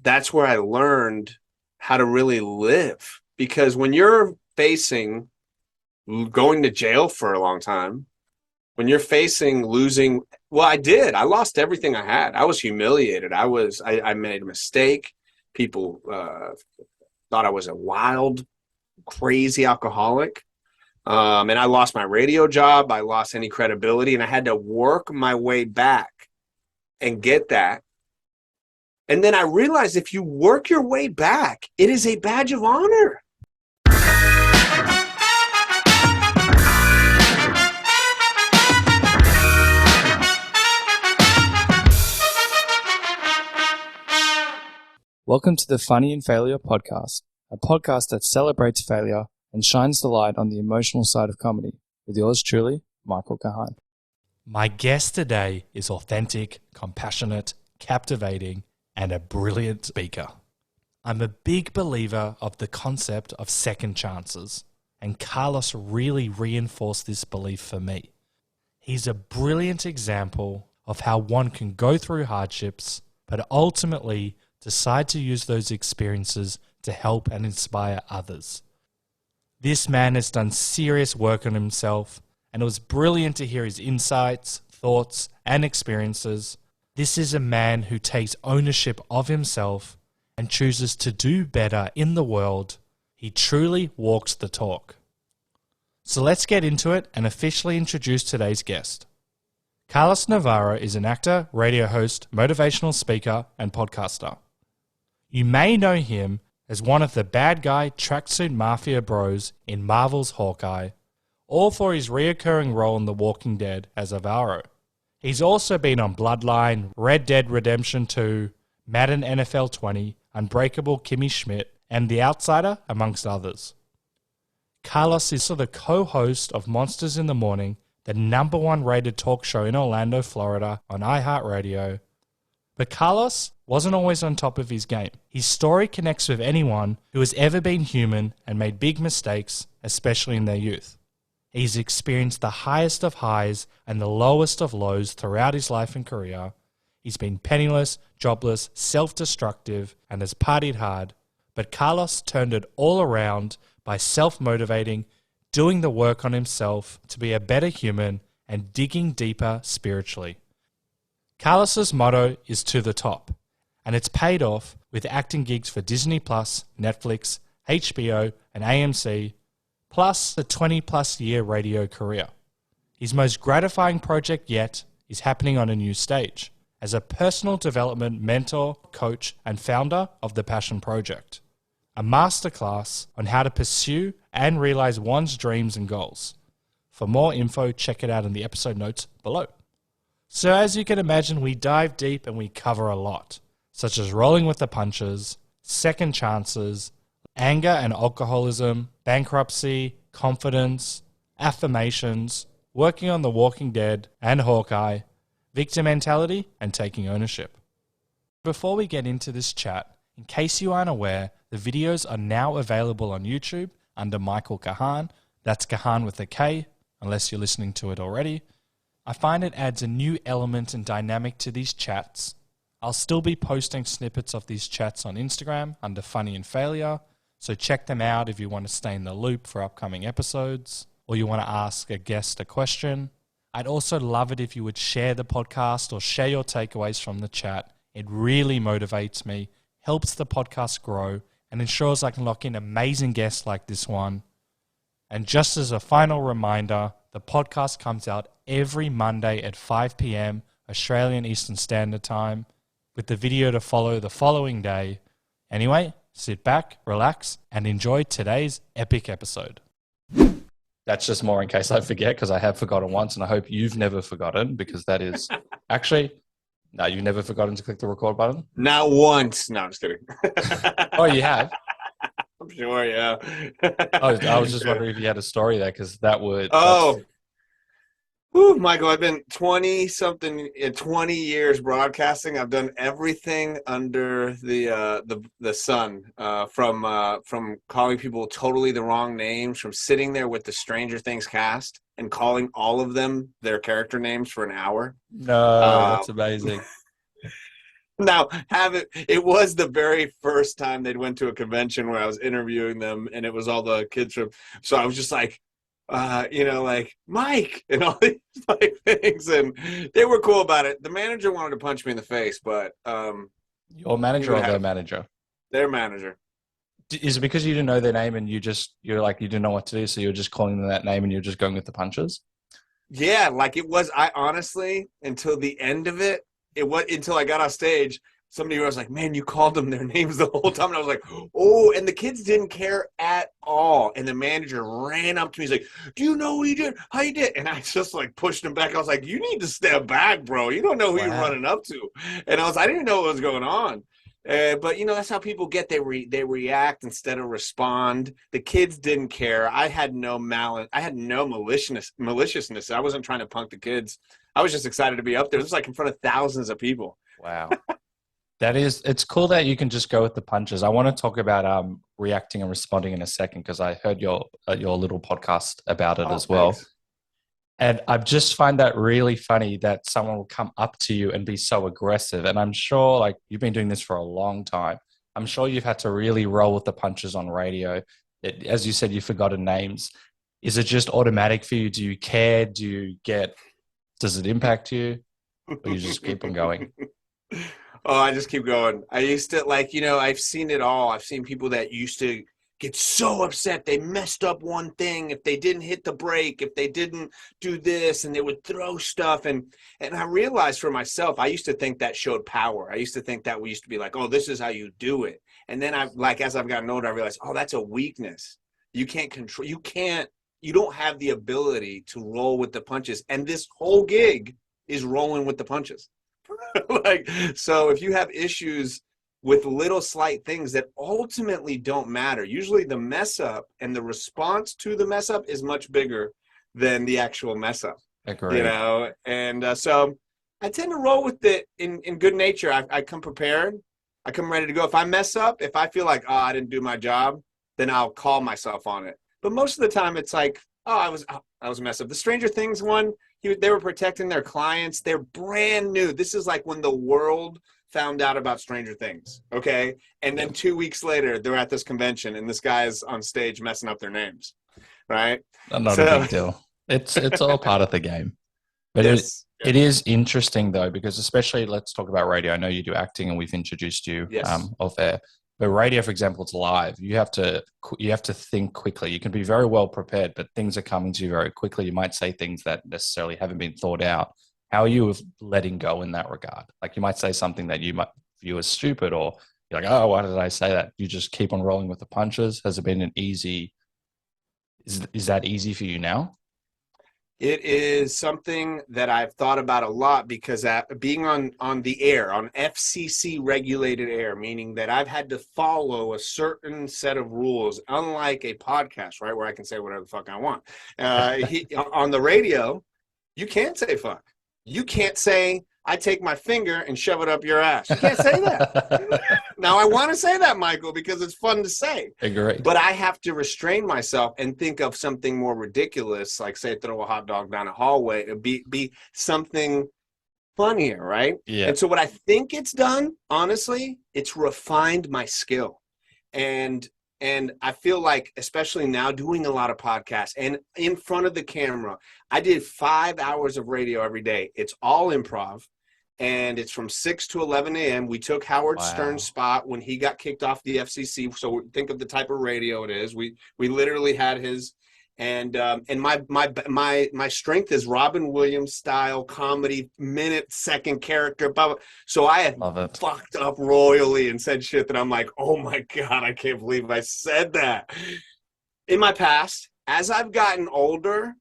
that's where I learned how to really live. Because when you're facing going to jail for a long time, when you're facing losing, well, I did. I lost everything I had. I was humiliated. I made a mistake. People thought I was a wild, crazy alcoholic. And I lost my radio job. I lost any credibility, and I had to work my way back and get that. And then I realized if you work your way back, it is a badge of honor. Welcome to the Funny in Failure podcast, a podcast that celebrates failure and shines the light on the emotional side of comedy, with yours truly, Michael Kahan. My guest today is authentic, compassionate, captivating, and a brilliant speaker. I'm a big believer of the concept of second chances, and Carlos really reinforced this belief for me. He's a brilliant example of how one can go through hardships, but ultimately decide to use those experiences to help and inspire others. This man has done serious work on himself, and it was brilliant to hear his insights, thoughts, and experiences. This is a man who takes ownership of himself and chooses to do better in the world. He truly walks the talk. So let's get into it and officially introduce today's guest. Carlos Navarro is an actor, radio host, motivational speaker, and podcaster. You may know him as one of the bad guy tracksuit mafia bros in Marvel's Hawkeye, or for his reoccurring role in The Walking Dead as Alvaro. He's also been on Bloodline, Red Dead Redemption 2, Madden NFL 20, Unbreakable Kimmy Schmidt, and The Outsider, amongst others. Carlos is also the co-host of Monsters in the Morning, the #1 rated talk show in Orlando, Florida on iHeartRadio. But Carlos wasn't always on top of his game. His story connects with anyone who has ever been human and made big mistakes, especially in their youth. He's experienced the highest of highs and the lowest of lows throughout his life and career. He's been penniless, jobless, self-destructive, and has partied hard. But Carlos turned it all around by self-motivating, doing the work on himself to be a better human, and digging deeper spiritually. Carlos's motto is to the top, and it's paid off with acting gigs for Disney+, Netflix, HBO, and AMC, plus a 20-plus year radio career. His most gratifying project yet is happening on a new stage, as a personal development mentor, coach, and founder of The Passion Project, a masterclass on how to pursue and realize one's dreams and goals. For more info, check it out in the episode notes below. So as you can imagine, we dive deep and we cover a lot, such as rolling with the punches, second chances, anger and alcoholism, bankruptcy, confidence, affirmations, working on The Walking Dead and Hawkeye, victim mentality, and taking ownership. Before we get into this chat, in case you aren't aware, the videos are now available on YouTube under Michael Kahan. That's Kahan with a K, unless you're listening to it already. I find it adds a new element and dynamic to these chats. I'll still be posting snippets of these chats on Instagram under Funny in Failure, so check them out if you want to stay in the loop for upcoming episodes, or you want to ask a guest a question. I'd also love it if you would share the podcast or share your takeaways from the chat. It really motivates me, helps the podcast grow, and ensures I can lock in amazing guests like this one. And just as a final reminder, the podcast comes out every Monday at 5 p.m. Australian Eastern Standard Time, with the video to follow the following day. Anyway, sit back, relax, and enjoy today's epic episode. That's just more in case I forget, because I have forgotten once, and I hope you've never forgotten, because that is actually... No, you've never forgotten to click the record button? Not once. No, I'm just kidding. Oh, you have? I'm sure, yeah. I was just wondering if you had a story there, because that would... Oh, whew, Michael, I've been 20 years broadcasting. I've done everything under the sun, from calling people totally the wrong names, from sitting there with the Stranger Things cast and calling all of them their character names for an hour. No, that's amazing. Now, it was the very first time they'd went to a convention where I was interviewing them, and it was all the kids from. So I was just like, like Mike and all these like things, and they were cool about it. The manager wanted to punch me in the face, but Your manager or their manager? their manager. Is it because you didn't know their name and you're like, you didn't know what to do, so you're just calling them that name and you're just going with the punches? Yeah, like it was. I honestly, until the end of it, until I got off stage. Somebody was like, "Man, you called them their names the whole time," and I was like, "Oh!" And the kids didn't care at all. And the manager ran up to me. He's like, "Do you know what you did? How you did?" And I just like pushed him back. I was like, "You need to step back, bro. You don't know who you're running up to." And I didn't know what was going on. But that's how people get. They react instead of respond. The kids didn't care. I had no malice. I had no maliciousness. I wasn't trying to punk the kids. I was just excited to be up there. It was like in front of thousands of people. Wow. It's cool that you can just go with the punches. I want to talk about reacting and responding in a second, because I heard your little podcast about it as well. Thanks. And I just find that really funny that someone will come up to you and be so aggressive. And I'm sure, like, you've been doing this for a long time. I'm sure you've had to really roll with the punches on radio. As you said, you've forgotten names. Is it just automatic for you? Do you care? Does it impact you? Or you just keep on going? Oh, I just keep going. I used to I've seen it all. I've seen people that used to get so upset they messed up one thing, if they didn't hit the brake, if they didn't do this, and they would throw stuff. And I realized for myself, I used to think that showed power. I used to think that we used to be like, oh, this is how you do it. And then as I've gotten older, I realized, oh, that's a weakness. You can't control. You don't have the ability to roll with the punches. And this whole gig is rolling with the punches. So if you have issues with little slight things that ultimately don't matter, usually the mess up and the response to the mess up is much bigger than the actual mess up. Agreed. And so I tend to roll with it in good nature. I come prepared. I come ready to go. If I mess up, if I feel like, oh, I didn't do my job, then I'll call myself on it. But most of the time it's like, oh, I was messed up. The Stranger Things one, they were protecting their clients. They're brand new. This is like when the world found out about Stranger Things, okay? And then 2 weeks later, they're at this convention, and this guy's on stage messing up their names, right? Not a big deal. It's all part of the game. But yes. It is interesting, though, because especially, let's talk about radio. I know you do acting, and we've introduced you off air. But radio, for example, it's live. You have to think quickly. You can be very well prepared, but things are coming to you very quickly. You might say things that necessarily haven't been thought out. How are you with letting go in that regard? Like, you might say something that you might view as stupid, or you're like, oh, why did I say that? You just keep on rolling with the punches. Has it been an easy? Is that easy for you now? It is something that I've thought about a lot, because being on the air, on FCC regulated air, meaning that I've had to follow a certain set of rules, unlike a podcast, right, where I can say whatever the fuck I want. On the radio, you can't say fuck. You can't say, I take my finger and shove it up your ass. You can't say that. Now, I want to say that, Michael, because it's fun to say. Agree. But I have to restrain myself and think of something more ridiculous, like, say, throw a hot dog down a hallway. It'd be something funnier, right? Yeah. And so what I think it's done, honestly, it's refined my skill. And I feel like, especially now, doing a lot of podcasts and in front of the camera, I did 5 hours of radio every day. It's all improv, and it's from 6 to 11 a.m. We took Howard Stern's spot when he got kicked off the FCC. So think of the type of radio it is. We literally had his, and my strength is Robin Williams style comedy, second character. Blah, blah. So I had fucked up royally and said shit that I'm like, oh my God, I can't believe I said that. In my past, as I've gotten older,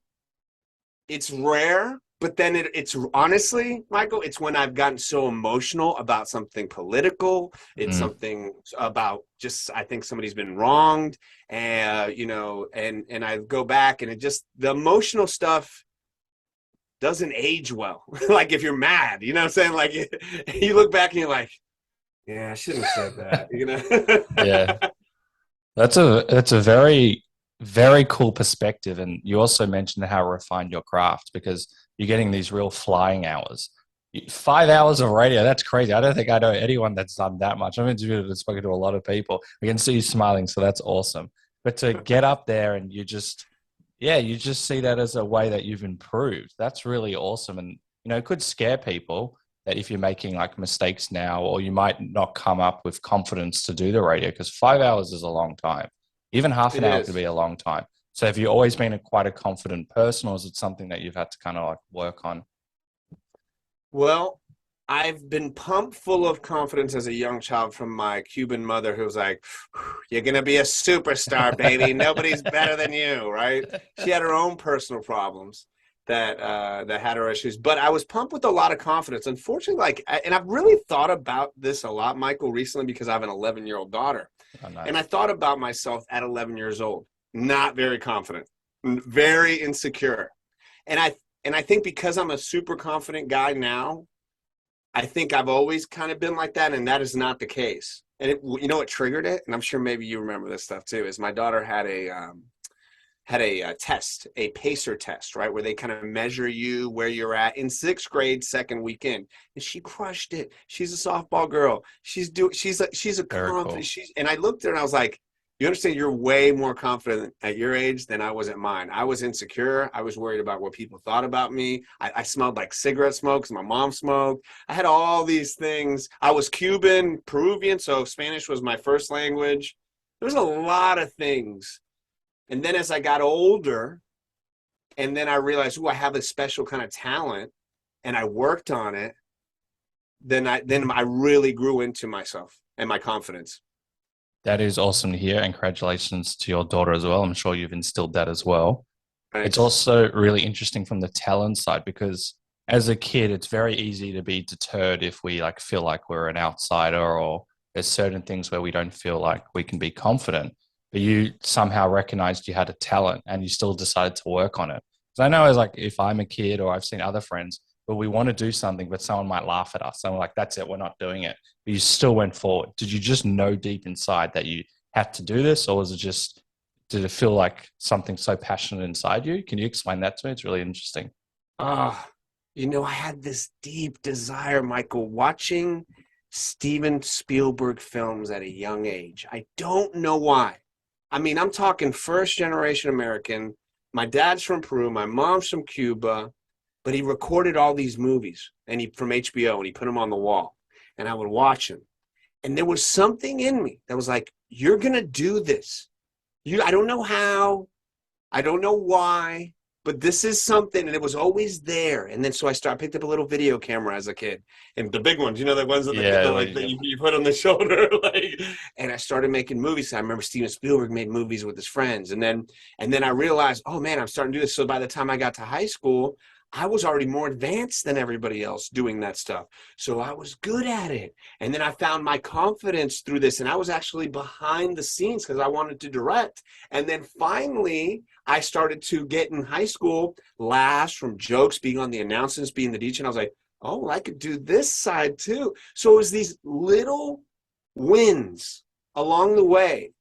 it's rare, but then it's honestly, Michael, it's when I've gotten so emotional about something political. It's something about just, I think somebody's been wronged, and and I go back, and it just, the emotional stuff doesn't age well. Like, if you're mad, you know what I'm saying? Like, you look back and you're like, yeah, I shouldn't have said that, Yeah. That's a very, very cool perspective. And you also mentioned how refined your craft, because you're getting these real flying hours. 5 hours of radio, that's crazy. I don't think I know anyone that's done that much. I've interviewed and spoken to a lot of people. I can see you smiling, so that's awesome. But to get up there and you just see that as a way that you've improved. That's really awesome. And, it could scare people that if you're making like mistakes now, or you might not come up with confidence to do the radio, because 5 hours is a long time. Even half an hour could be a long time. So have you always been quite a confident person, or is it something that you've had to kind of like work on? Well, I've been pumped full of confidence as a young child from my Cuban mother, who was like, "You're going to be a superstar, baby. Nobody's better than you," right? She had her own personal problems that had her issues, but I was pumped with a lot of confidence. Unfortunately, and I've really thought about this a lot, Michael, recently, because I have an 11-year-old daughter. Oh, nice. And I thought about myself at 11 years old, not very confident, very insecure. And I think because I'm a super confident guy now, I think I've always kind of been like that, and that is not the case. And what triggered it, and I'm sure maybe you remember this stuff too, is my daughter had a test, a PACER test, right, where they kind of measure you where you're at in 6th grade, second weekend, and she crushed it. She's a softball girl. She's a confident. Cool. And I looked at her and I was like, you understand, you're way more confident at your age than I was at mine. I was insecure. I was worried about what people thought about me. I smelled like cigarette smoke because my mom smoked. I had all these things. I was Cuban, Peruvian, so Spanish was my first language. There was a lot of things. And then as I got older, and then I realized, I have a special kind of talent, and I worked on it, then I really grew into myself and my confidence. That is awesome to hear, and congratulations to your daughter as well. I'm sure you've instilled that as well. Thanks. It's also really interesting from the talent side, because as a kid, it's very easy to be deterred if we feel like we're an outsider, or there's certain things where we don't feel like we can be confident. But you somehow recognized you had a talent and you still decided to work on it. So I know if I'm a kid, or I've seen other friends, but we want to do something, but someone might laugh at us. And we're like, that's it, we're not doing it. But you still went forward. Did you just know deep inside that you had to do this? Or did it feel like something so passionate inside you? Can you explain that to me? It's really interesting. I had this deep desire, Michael, watching Steven Spielberg films at a young age. I don't know why. I mean, I'm talking first generation American. My dad's from Peru. My mom's from Cuba. But he recorded all these movies from HBO, and he put them on the wall, and I would watch them. And there was something in me that was like, you're going to do this. I don't know how, I don't know why, but this is something, and it was always there. And then so I picked up a little video camera as a kid, and the big ones, the ones that you put on the shoulder, and I started making movies. I remember Steven Spielberg made movies with his friends, and then I realized, oh man, I'm starting to do this. So by the time I got to high school, I was already more advanced than everybody else doing that stuff. So I was good at it. And then I found my confidence through this. And I was actually behind the scenes because I wanted to direct. And then finally, I started to get in high school laughs from jokes, being on the announcements, being the DJ. And I was like, oh, well, I could do this side too. So it was these little wins along the way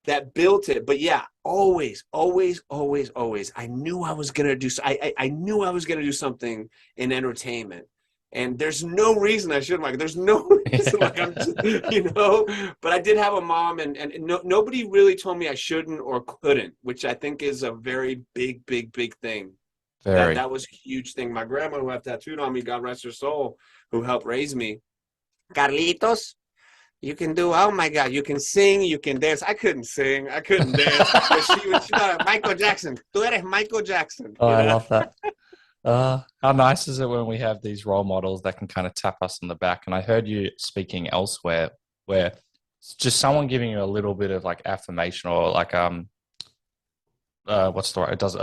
that built it. But yeah, always. I knew I was gonna do. I knew I was gonna do something in entertainment, and there's no reason I shouldn't. There's no reason. I'm just, But I did have a mom, and nobody really told me I shouldn't or couldn't, which I think is a very big thing. That was a huge thing. My grandma, who had tattooed on me, God rest her soul, who helped raise me, Carlitos. You can do, oh my God, you can sing, you can dance. I couldn't sing, I couldn't dance. But she was Michael Jackson. Tú eres Michael Jackson. I love that. How nice is it when we have these role models that can kind of tap us on the back? And I heard you speaking elsewhere where it's just someone giving you a little bit of affirmation, or what's the word? It does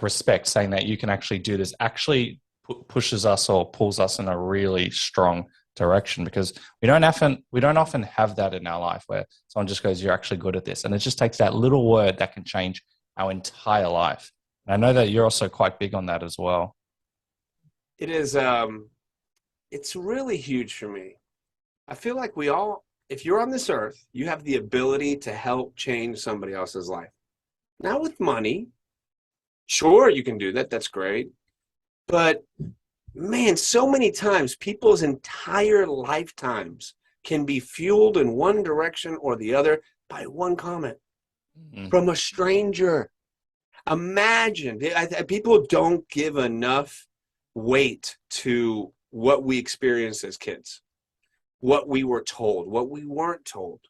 respect, saying that you can actually do this, actually pushes us or pulls us in a really strong direction, because we don't often have that in our life where someone just goes, you're actually good at this. And it just takes that little word that can change our entire life. And I know that you're also quite big on that as well. It is, it's really huge for me. I feel like if you're on this earth, you have the ability to help change somebody else's life. Not with money. Sure, you can do that. That's great. But man, so many times people's entire lifetimes can be fueled in one direction or the other by one comment from a stranger. Imagine, people don't give enough weight to what we experienced as kids, what we were told, what we weren't told.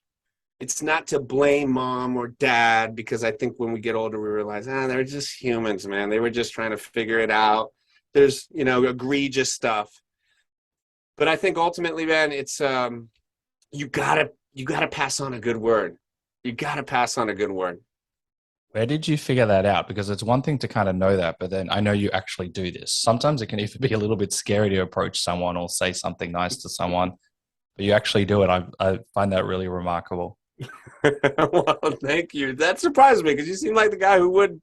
It's not to blame mom or dad, because I think when we get older, we realize, they're just humans, man. They were just trying to figure it out. There's, egregious stuff. But I think ultimately, man, it's you gotta pass on a good word. You gotta pass on a good word. Where did you figure that out? Because it's one thing to kind of know that, but then I know you actually do this. Sometimes it can even be a little bit scary to approach someone or say something nice to someone, but you actually do it. I find that really remarkable. Well, thank you. That surprised me, because you seem like the guy who would,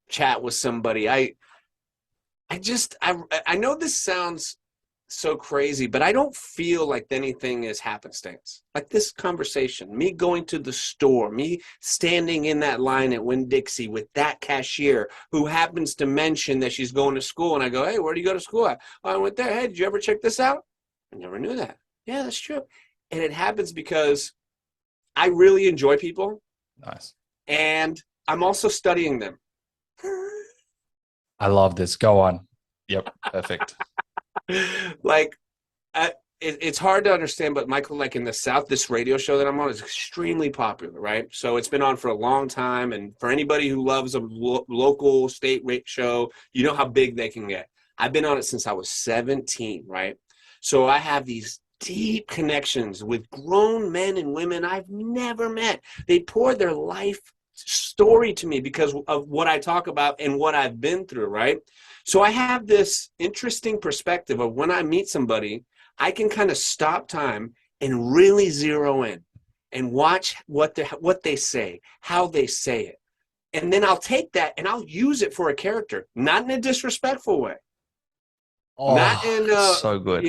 chat with somebody. I know this sounds so crazy, but I don't feel like anything is happenstance. Like this conversation, me going to the store, me standing in that line at Winn-Dixie with that cashier who happens to mention that she's going to school, and I go, hey, where do you go to school at? Oh, I went there. Hey, did you ever check this out? I never knew that. Yeah, that's true. And it happens because I really enjoy people. Nice. And I'm also studying them. I love this. Go on. Yep. Perfect. Like, it's hard to understand, but Michael, like in the South, this radio show that I'm on is extremely popular, right? So it's been on for a long time. And for anybody who loves a local state rate show, you know how big they can get. I've been on it since I was 17, right? So I have these deep connections with grown men and women I've never met. They pour their life story to me because of what I talk about and what I've been through, right? So I have this interesting perspective of when I meet somebody, I can kind of stop time and really zero in and watch what they say, how they say it. And then I'll take that and I'll use it for a character, not in a disrespectful way. Oh, not in so good.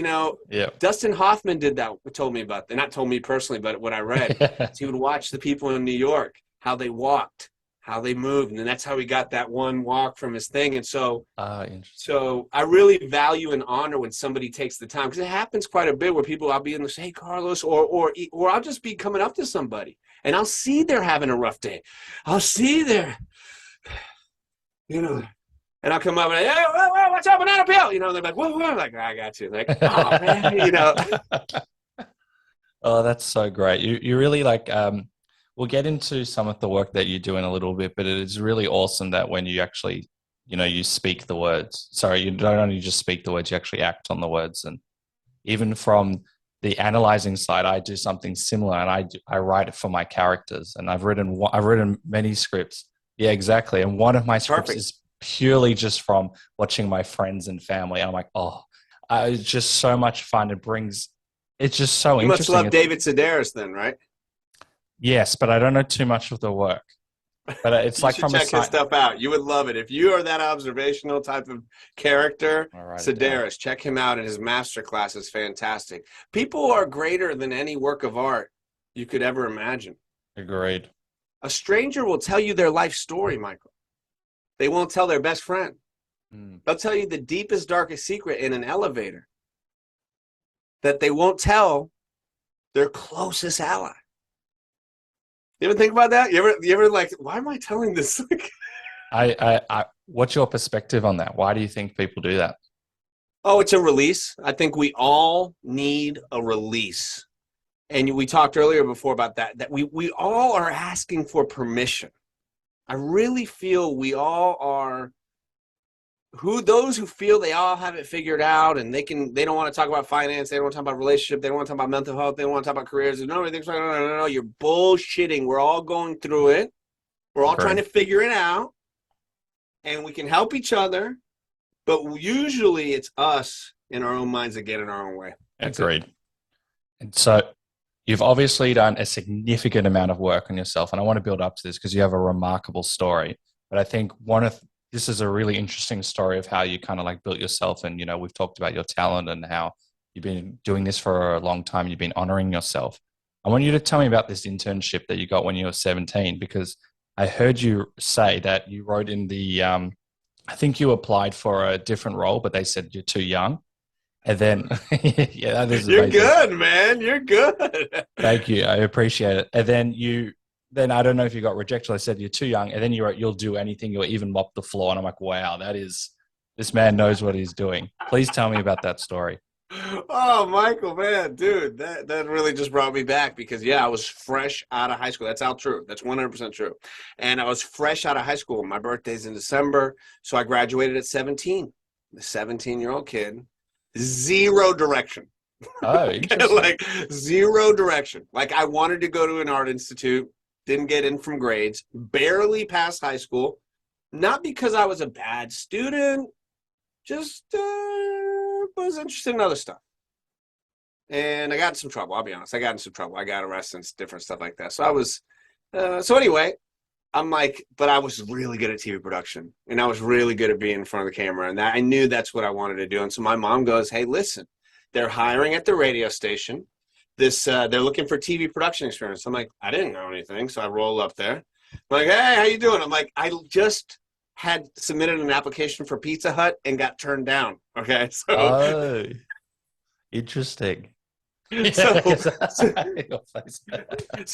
Yeah. Dustin Hoffman did that, told me about that. Not told me personally, but what I read. So he would watch the people in New York, how they walked, how they moved, and then that's how he got that one walk from his thing. And so I really value and honor when somebody takes the time, because it happens quite a bit where people, I'll be in the hey Carlos, or I'll just be coming up to somebody and I'll see they're having a rough day. I'll see they're, and I'll come up and hey, what's up, banana peel? They're like, whoa, like, I got you. Like, oh man, Oh, that's so great. You really like. We'll get into some of the work that you do in a little bit, but it is really awesome that when you actually, you speak the words. Sorry, you don't only just speak the words, you actually act on the words. And even from the analyzing side, I do something similar, and I write it for my characters. And I've written many scripts. Yeah, exactly. And one of my scripts is purely just from watching my friends and family. And I'm like, it's just so much fun. It's just so interesting. You must love David Sedaris then, right? Yes, but I don't know too much of the work. But it's like from check his stuff out. You would love it if you are that observational type of character. Sedaris, check him out, and his masterclass is fantastic. People are greater than any work of art you could ever imagine. Agreed. A stranger will tell you their life story, Michael. They won't tell their best friend. They'll tell you the deepest, darkest secret in an elevator that they won't tell their closest ally. You ever think about that? You ever like, why am I telling this? What's your perspective on that? Why do you think people do that? Oh, it's a release. I think we all need a release. And we talked earlier before about that we all are asking for permission. I really feel we all are those who feel they all have it figured out, and they don't want to talk about finance, they don't want to talk about relationship, they don't want to talk about mental health, they don't want to talk about careers. No, you're bullshitting. We're all going through it. We're all trying to figure it out, and we can help each other, but usually it's us in our own minds that get in our own way. Agreed. And so you've obviously done a significant amount of work on yourself, and I want to build up to this because you have a remarkable story. But I think this is a really interesting story of how you kind of like built yourself. And, we've talked about your talent and how you've been doing this for a long time. You've been honoring yourself. I want you to tell me about this internship that you got when you were 17, because I heard you say that you wrote in the I think you applied for a different role, but they said you're too young. And then, yeah, that is You're amazing. good, man. You're good. Thank you. I appreciate it. And then I don't know if you got rejected. I said you're too young. And then you'll do anything. You'll even mop the floor. And I'm like, wow, this man knows what he's doing. Please tell me about that story. Oh, Michael, man, dude, that really just brought me back because I was fresh out of high school. That's all true. That's 100% true. And I was fresh out of high school. My birthday's in December, so I graduated at 17. The 17-year-old kid, zero direction. Oh, interesting. Like zero direction. Like I wanted to go to an art institute, didn't get in from grades, barely passed high school, not because I was a bad student, just was interested in other stuff. And I got in some trouble. I'll be honest. I got in some trouble. I got arrested and different stuff like that. So I was, so anyway, I'm like, but I was really good at TV production and I was really good at being in front of the camera. And I knew that's what I wanted to do. And so my mom goes, hey, listen, they're hiring at the radio station. They're looking for TV production experience. I'm like, I didn't know anything. So I roll up there. I'm like, hey, how you doing? I'm like, I just had submitted an application for Pizza Hut and got turned down. Okay. So interesting. So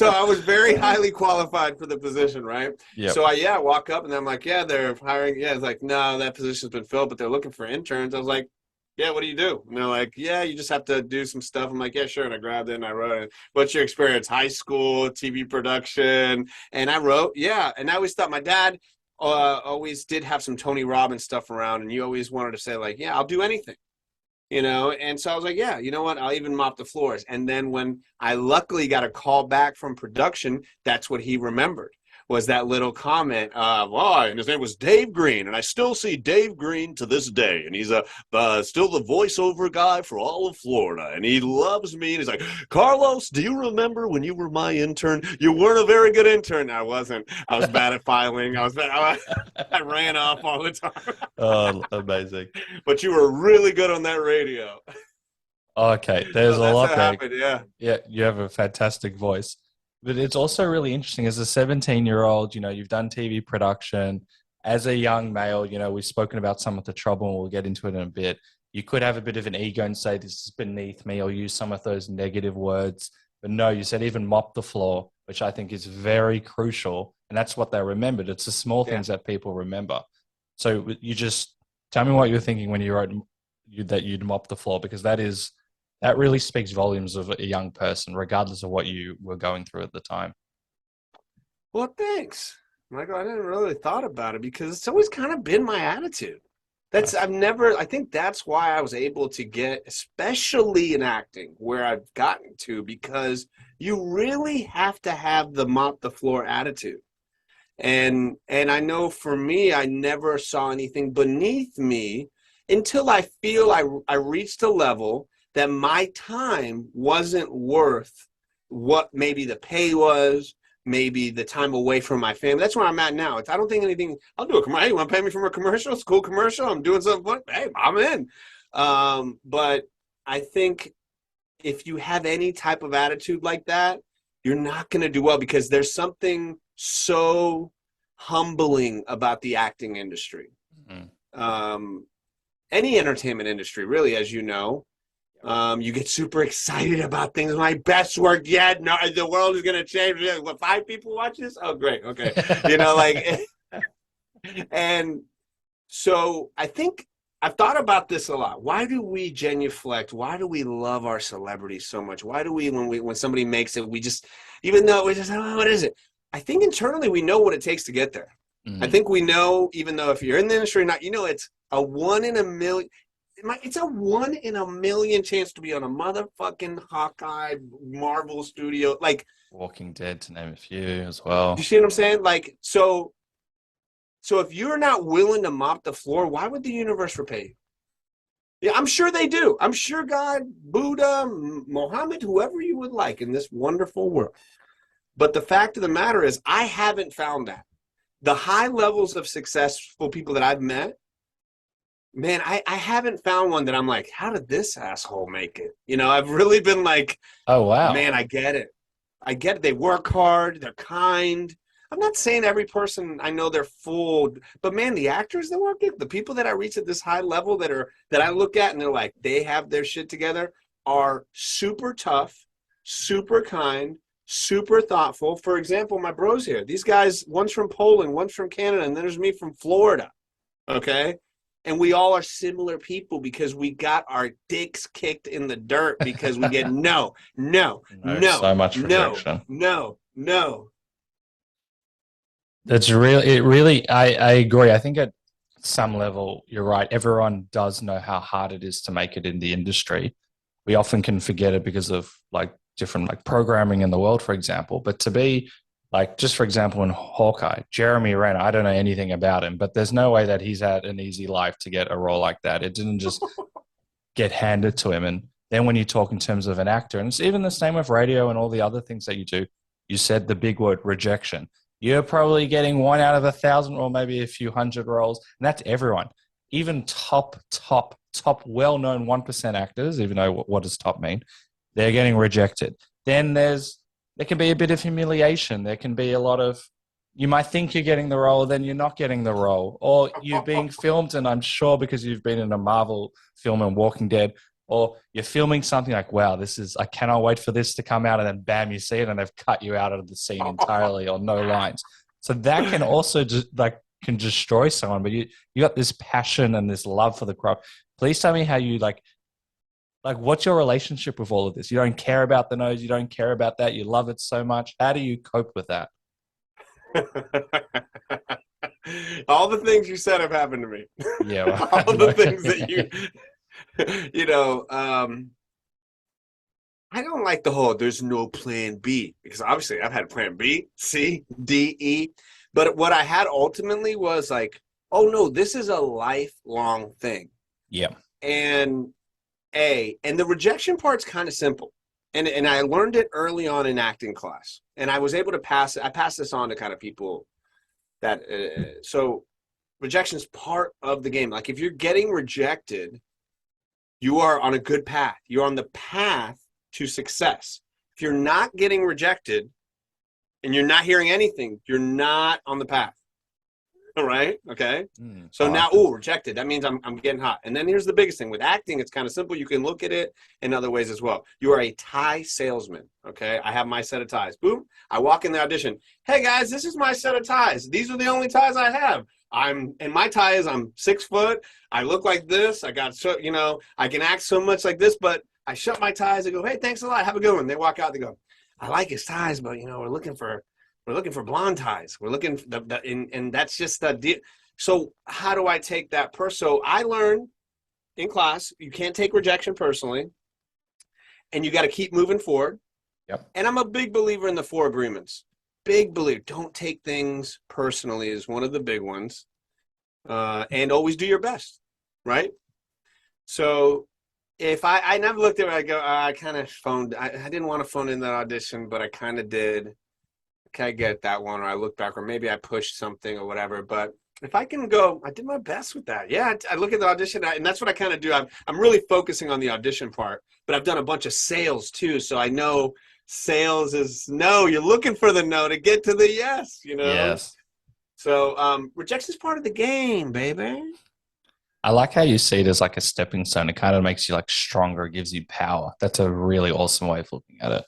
I was very highly qualified for the position, right? Yep. So I walk up and I'm like, yeah, they're hiring. Yeah, it's like, no, that position's been filled, but they're looking for interns. I was like, yeah, what do you do? And they're like, yeah, you just have to do some stuff. I'm like, yeah, sure. And I grabbed it and I wrote it. What's your experience? High school, TV production. And I wrote, yeah. And I always thought my dad always did have some Tony Robbins stuff around. And you always wanted to say like, yeah, I'll do anything. You know, and so I was like, yeah, you know what? I'll even mop the floors. And then when I luckily got a call back from production, that's what he remembered was that little comment of, and his name was Dave Green. And I still see Dave Green to this day. And he's still the voiceover guy for all of Florida. And he loves me. And he's like, Carlos, do you remember when you were my intern? You weren't a very good intern. I wasn't. I was bad at filing. I ran off all the time. Oh, amazing. But you were really good on that radio. Okay, there's a lot there. Happened, yeah, you have a fantastic voice. But it's also really interesting as a 17-year-old, you know, you've done TV production. As a young male, you know, we've spoken about some of the trouble and we'll get into it in a bit. You could have a bit of an ego and say, this is beneath me, or use some of those negative words. But no, you said even mop the floor, which I think is very crucial. And that's what they remembered. It's the small things that people remember. So you just tell me what you're thinking when you wrote that you'd mop the floor, because that really speaks volumes of a young person, regardless of what you were going through at the time. Well, thanks, Michael. I didn't really thought about it because it's always kind of been my attitude. I think that's why I was able to get, especially in acting, where I've gotten to, because you really have to have the mop the floor attitude. And I know for me, I never saw anything beneath me until I feel I reached a level that my time wasn't worth what maybe the pay was, maybe the time away from my family. That's where I'm at now. I don't think anything, I'll do a commercial. Hey, you want to pay me for a commercial? It's a cool commercial. I'm doing something. Hey, I'm in. But I think if you have any type of attitude like that, you're not going to do well, because there's something so humbling about the acting industry. Mm-hmm. Any entertainment industry, really, as you know. You get super excited about things. My best work yet. No, the world is going to change. What, 5 people watch this? Oh, great. Okay. You know, like, and so I think I've thought about this a lot. Why do we genuflect? Why do we love our celebrities so much? Why do we, when somebody makes it, we just, even though we just, oh, what is it? I think internally we know what it takes to get there. Mm-hmm. I think we know, even though if you're in the industry or not, you know, it's a 1 in a million. It's a 1 in a million chance to be on a motherfucking Hawkeye Marvel studio, like Walking Dead, to name a few as well. You see what I'm saying? Like, so if you're not willing to mop the floor, why would the universe repay you? Yeah, I'm sure they do. I'm sure God, Buddha, Mohammed, whoever you would like in this wonderful world. But the fact of the matter is, I haven't found that. The high levels of successful people that I've met, man, I haven't found one that I'm like, how did this asshole make it? You know, I've really been like, oh, wow. Man, I get it. I get it. They work hard. They're kind. I'm not saying every person I know they're full, but man, the actors that work it, the people that I reach at this high level that I look at and they're like, they have their shit together, are super tough, super kind, super thoughtful. For example, my bros here, these guys, one's from Poland, one's from Canada, and then there's me from Florida. Okay. And we all are similar people because we got our dicks kicked in the dirt because we get no, so much rejection. No. That's really, I agree. I think at some level, you're right. Everyone does know how hard it is to make it in the industry. We often can forget it because of like different like programming in the world, for example. But to be like, just for example, in Hawkeye, Jeremy Renner, I don't know anything about him, but there's no way that he's had an easy life to get a role like that. It didn't just get handed to him. And then when you talk in terms of an actor, and it's even the same with radio and all the other things that you do, you said the big word rejection. You're probably getting 1 out of 1,000 or maybe a few hundred roles. And that's everyone. Even top well-known 1% actors, even though what does top mean? They're getting rejected. Then there can be a bit of humiliation. There can be a lot of, you might think you're getting the role, then you're not getting the role. Or you're being filmed, and I'm sure because you've been in a Marvel film and Walking Dead, or you're filming something like, wow, I cannot wait for this to come out, and then bam, you see it, and they've cut you out of the scene entirely or no lines. So that can also just can destroy someone, but you got this passion and this love for the craft. Please tell me how you like what's your relationship with all of this? You don't care about the nose, you don't care about that, you love it so much. How do you cope with that? All the things you said have happened to me. Yeah. Well, all the things that I don't like the whole there's no plan B, because obviously I've had plan B, C, D, E. But what I had ultimately was like, oh no, this is a lifelong thing. Yeah. And the rejection part's kind of simple. And I learned it early on in acting class. And I was able to pass this on to kind of people that, so rejection's part of the game. Like if you're getting rejected, you are on a good path. You're on the path to success. If you're not getting rejected and you're not hearing anything, you're not on the path. All right. Okay. So now, rejected. That means I'm getting hot. And then here's the biggest thing with acting. It's kind of simple. You can look at it in other ways as well. You are a tie salesman. Okay. I have my set of ties. Boom. I walk in the audition. Hey guys, this is my set of ties. These are the only ties I have. And my tie is I'm 6 foot. I look like this. I got so, I can act so much like this, but I shut my ties. I go, hey, thanks a lot. Have a good one. They walk out. They go, I like his ties, but we're looking for blonde ties. We're looking for and that's just the deal. So how do I take that so I learned in class, you can't take rejection personally, and you got to keep moving forward. Yep. And I'm a big believer in the 4 agreements. Big believer. Don't take things personally is one of the big ones. And always do your best. Right. So if I never looked at it, I go, I kind of phoned. I didn't want to phone in that audition, but I kind of did. Can I get that one? Or I look back, or maybe I pushed something or whatever. But if I can go, I did my best with that. Yeah, I look at the audition, and that's what I kind of do. I'm really focusing on the audition part, but I've done a bunch of sales too. So I know sales is no. You're looking for the no to get to the yes, Yes. So rejection is part of the game, baby. I like how you see it as like a stepping stone. It kind of makes you like stronger. It gives you power. That's a really awesome way of looking at it.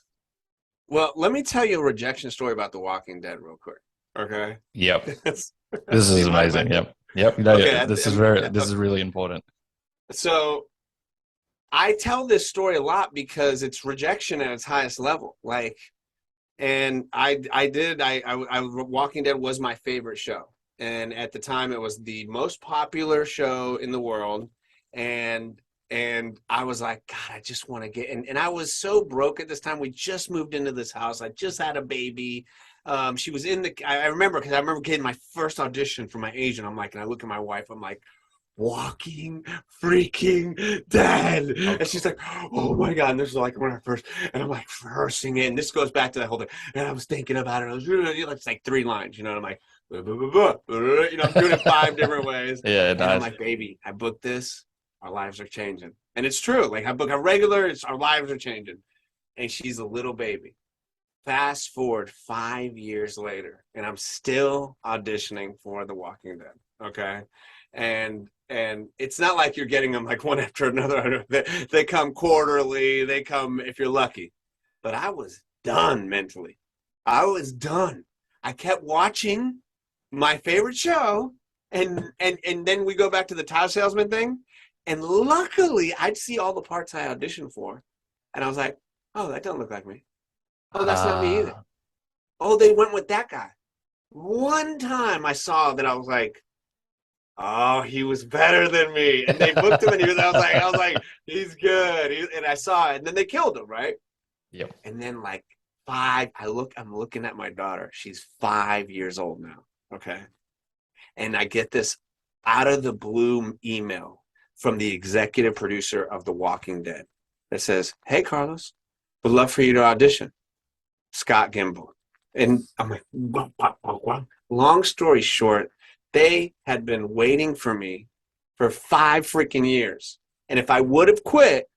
Well, let me tell you a rejection story about The Walking Dead real quick. Okay. Yep. This is amazing. Yep. Okay, this is really important. So I tell this story a lot because it's rejection at its highest level. And Walking Dead was my favorite show. And at the time it was the most popular show in the world. And I was like, God, I just want to get in. And I was so broke at this time. We just moved into this house. I just had a baby. She was I remember getting my first audition for my agent. I'm like, and I look at my wife, I'm like, Walking freaking Dead. And she's like, oh my God. And this is like when I first, and I'm like rehearsing it. And this goes back to that whole thing. And I was thinking about it. I was really, it's like 3 lines, and I'm like, I'm doing it 5 different ways. Yeah, and I'm like, baby, I booked this. Our lives are changing. And it's true. Like I book a regular, our lives are changing. And she's a little baby. Fast forward 5 years later, and I'm still auditioning for The Walking Dead. Okay. And it's not like you're getting them like one after another. They come quarterly, they come if you're lucky. But I was done mentally. I was done. I kept watching my favorite show, and then we go back to the tile salesman thing. And luckily I'd see all the parts I auditioned for. And I was like, oh, that doesn't look like me. Oh, that's not me either. Oh, they went with that guy. One time I saw that I was like, oh, he was better than me. And they booked him and I was like, he's good. And I saw it. And then they killed him, right? Yep. And then like I'm looking at my daughter. She's 5 years old now. Okay. And I get this out of the blue email from the executive producer of The Walking Dead that says, hey, Carlos, would love for you to audition. Scott Gimple. And I'm like, what? Long story short, they had been waiting for me for 5 freaking years. And if I would have quit,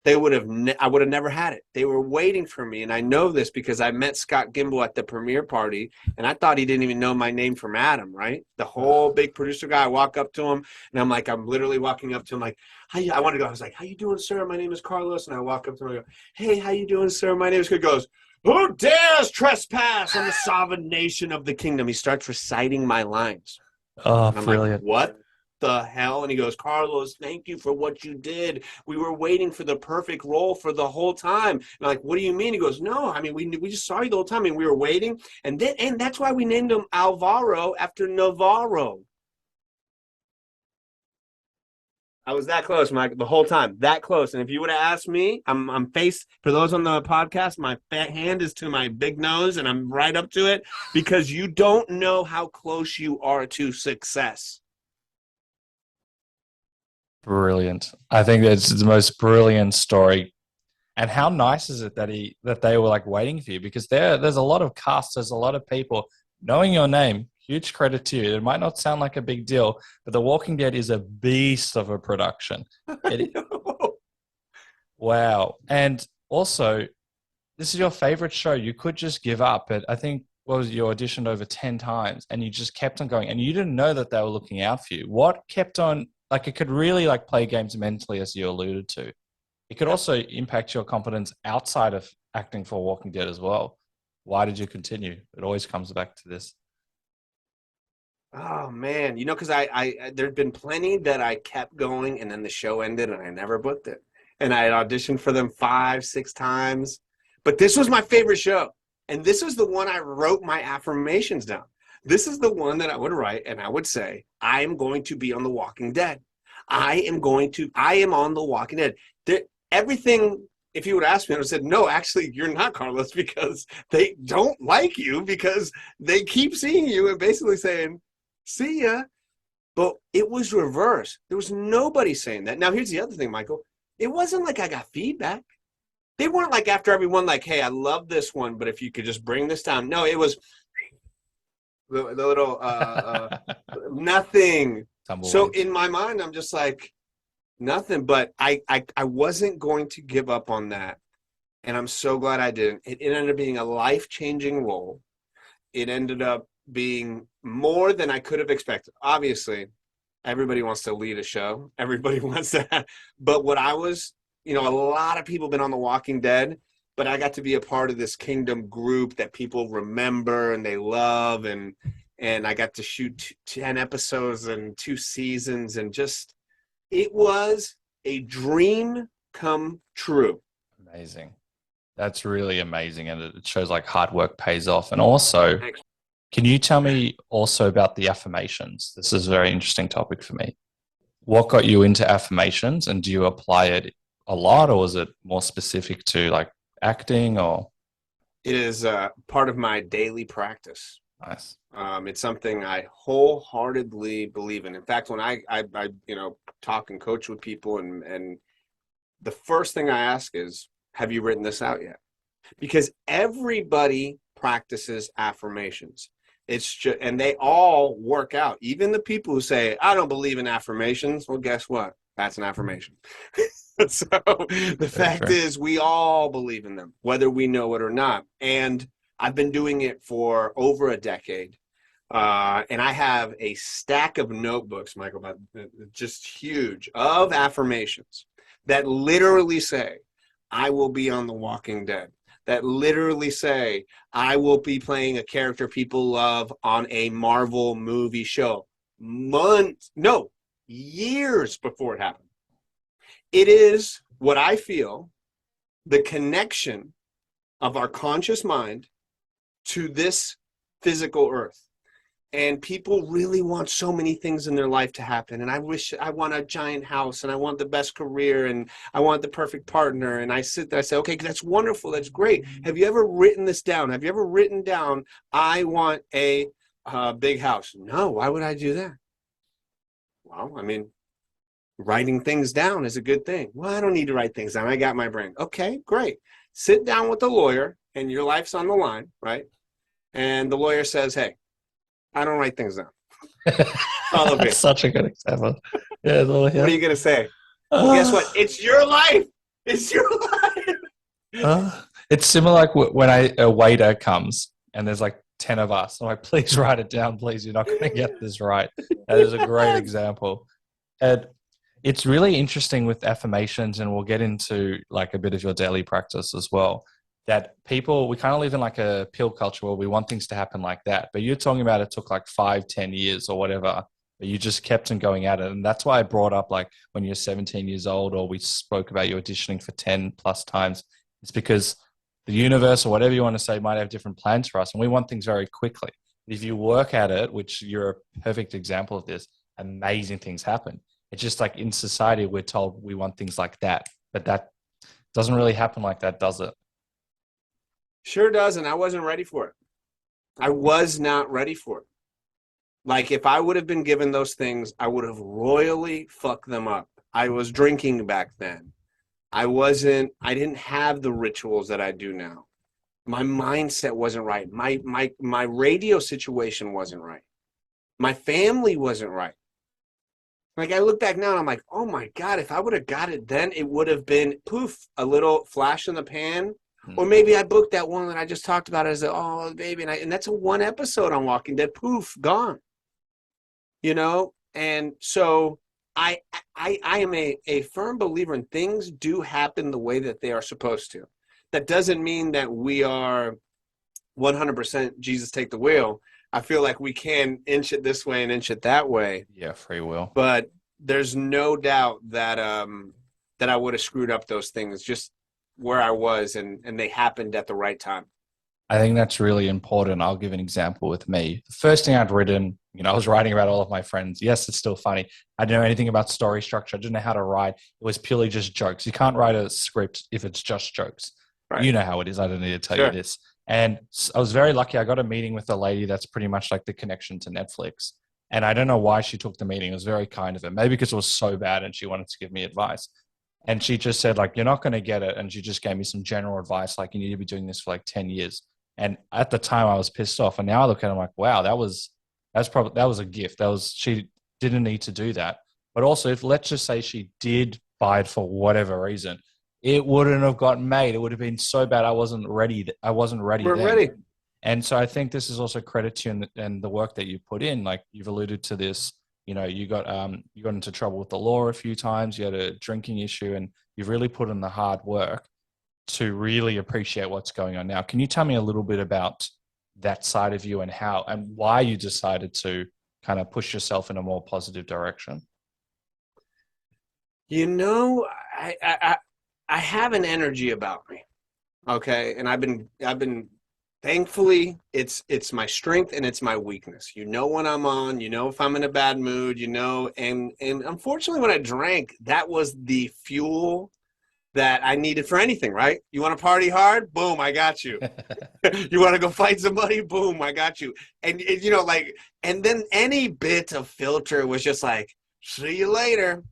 I would have never had it. They were waiting for me. And I know this because I met Scott Gimple at the premiere party, and I thought he didn't even know my name from Adam, right? The whole big producer guy, I walk up to him, and I'm literally walking up to him like, I want to go. I was like, how you doing, sir? My name is Carlos. And I walk up to him and I go, hey, how you doing, sir? My name is good. He goes, who dares trespass on the sovereign nation of the kingdom? He starts reciting my lines. Oh, I'm brilliant. like, what the hell? And he goes, Carlos, thank you for what you did. We were waiting for the perfect role for the whole time. And I'm like, what do you mean? He goes, no, I mean, we just saw you the whole time and we were waiting. And that's why we named him Alvaro after Navarro. I was that close, Mike, the whole time, that close. And if you would have asked me, I'm face, for those on the podcast, my hand is to my big nose and I'm right up to it because you don't know how close you are to success. Brilliant. I think that's the most brilliant story. And how nice is it that they were like waiting for you? Because there's a lot of cast, there's a lot of people knowing your name. Huge credit to you. It might not sound like a big deal, but The Walking Dead is a beast of a production. Wow. And also, this is your favorite show. You could just give up, but I think you auditioned over 10 times and you just kept on going and you didn't know that they were looking out for you. What kept on, like it could really like play games mentally as you alluded to. It could also impact your confidence outside of acting for Walking Dead as well. Why did you continue? It always comes back to this. Oh man, because I there'd been plenty that I kept going and then the show ended and I never booked it. And I had auditioned for them 5, 6 times. But this was my favorite show. And this is the one I wrote my affirmations down. This is the one that I would write and I would say, I am going to be on The Walking Dead. I am on The Walking Dead. Everything, if you would ask me, I would have said, no, actually, you're not, Carlos, because they don't like you because they keep seeing you and basically saying, see ya. But it was reversed. There was nobody saying that. Now, here's the other thing, Michael. It wasn't like I got feedback. They weren't like after everyone like, hey, I love this one, but if you could just bring this down. No, it was the little nothing. So in my mind, I'm just like, nothing. But I wasn't going to give up on that. And I'm so glad I didn't. It ended up being a life-changing role. It ended up being more than I could have expected. Obviously, everybody wants to lead a show. Everybody wants that. But what I was, a lot of people have been on The Walking Dead, but I got to be a part of this Kingdom group that people remember and they love. And I got to shoot 10 episodes and 2 seasons. And just, it was a dream come true. Amazing. That's really amazing. And it shows like hard work pays off. And also, Thanks. Can you tell me also about the affirmations? This is a very interesting topic for me. What got you into affirmations and do you apply it a lot or is it more specific to like acting or? It is part of my daily practice. Nice. It's something I wholeheartedly believe in. In fact, when I talk and coach with people and the first thing I ask is, have you written this out yet? Because everybody practices affirmations. It's just, and they all work out. Even the people who say, I don't believe in affirmations. Well, guess what? That's an affirmation. So the fact is, we all believe in them, whether we know it or not. And I've been doing it for over a decade. And I have a stack of notebooks, Michael, just huge, of affirmations that literally say, I will be on The Walking Dead. That literally say, I will be playing a character people love on a Marvel movie show. Years before it happened. It is what I feel, the connection of our conscious mind to this physical earth. And people really want so many things in their life to happen. And I want a giant house, and I want the best career, and I want the perfect partner. And I sit there, I say, okay, that's wonderful. That's great. Have you ever written this down? Have you ever written down, I want a big house? No, why would I do that? Well, I mean, writing things down is a good thing. Well, I don't need to write things down. I got my brain. Okay, great. Sit down with the lawyer, and your life's on the line, right? And the lawyer says, hey, I don't write things down. All of it. That's such a good example. Yeah, what are you going to say? Well, guess what? It's your life. It's your life. It's similar like when a waiter comes and there's like 10 of us. I'm like, please write it down, please. You're not going to get this right. That is a great example. And it's really interesting with affirmations, and we'll get into like a bit of your daily practice as well, that we kind of live in like a pill culture where we want things to happen like that. But you're talking about it took like 5-10 years or whatever, but you just kept on going at it. And that's why I brought up like when you're 17 years old, or we spoke about you auditioning for 10 plus times. It's because the universe, or whatever you want to say, might have different plans for us, and we want things very quickly. But if you work at it, which you're a perfect example of this, amazing things happen. It's just like in society, we're told we want things like that, but that doesn't really happen like that, does it? Sure does, and I wasn't ready for it. I was not ready for it. Like, if I would have been given those things, I would have royally fucked them up. I was drinking back then. I didn't have the rituals that I do now. My mindset wasn't right. My radio situation wasn't right. My family wasn't right. Like, I look back now and I'm like, oh my God, if I would have got it then, it would have been poof, a little flash in the pan. Or maybe I booked that one that I just talked about as baby, and that's a one episode on Walking Dead. Poof, gone. You know, and so I am a firm believer in things do happen the way that they are supposed to. That doesn't mean that we are 100% Jesus take the wheel. I feel like we can inch it this way and inch it that way. Yeah, free will. But there's no doubt that that I would have screwed up those things just where I was, and they happened at the right time. I think that's really important. I'll give an example with me. The first thing I'd written, I was writing about all of my friends. Yes, it's still funny. I didn't know anything about story structure. I didn't know how to write. It was purely just jokes. You can't write a script if it's just jokes. Right. You know how it is. I don't need to tell you this. And I was very lucky. I got a meeting with a lady that's pretty much like the connection to Netflix. And I don't know why she took the meeting. It was very kind of her. Maybe because it was so bad and she wanted to give me advice. And she just said, like, you're not going to get it. And she just gave me some general advice, like, you need to be doing this for like 10 years. And at the time I was pissed off. And now I look at it, I'm like, wow, that was a gift. She didn't need to do that. But also, if let's just say she did buy it for whatever reason, it wouldn't have gotten made. It would have been so bad. I wasn't ready. We're ready. And so I think this is also credit to you and the work that you put in. Like, you've alluded to this. You got into trouble with the law a few times. You had a drinking issue, and you've really put in the hard work to really appreciate what's going on now. Can you tell me a little bit about that side of you and how and why you decided to kind of push yourself in a more positive direction? I have an energy about me. Okay. And I've been thankfully, it's my strength and it's my weakness. When I'm on, if I'm in a bad mood, and unfortunately when I drank, that was the fuel that I needed for anything, right? You want to party hard? Boom, I got you. You want to go fight somebody? Boom, I got you. And and then any bit of filter was just like, see you later.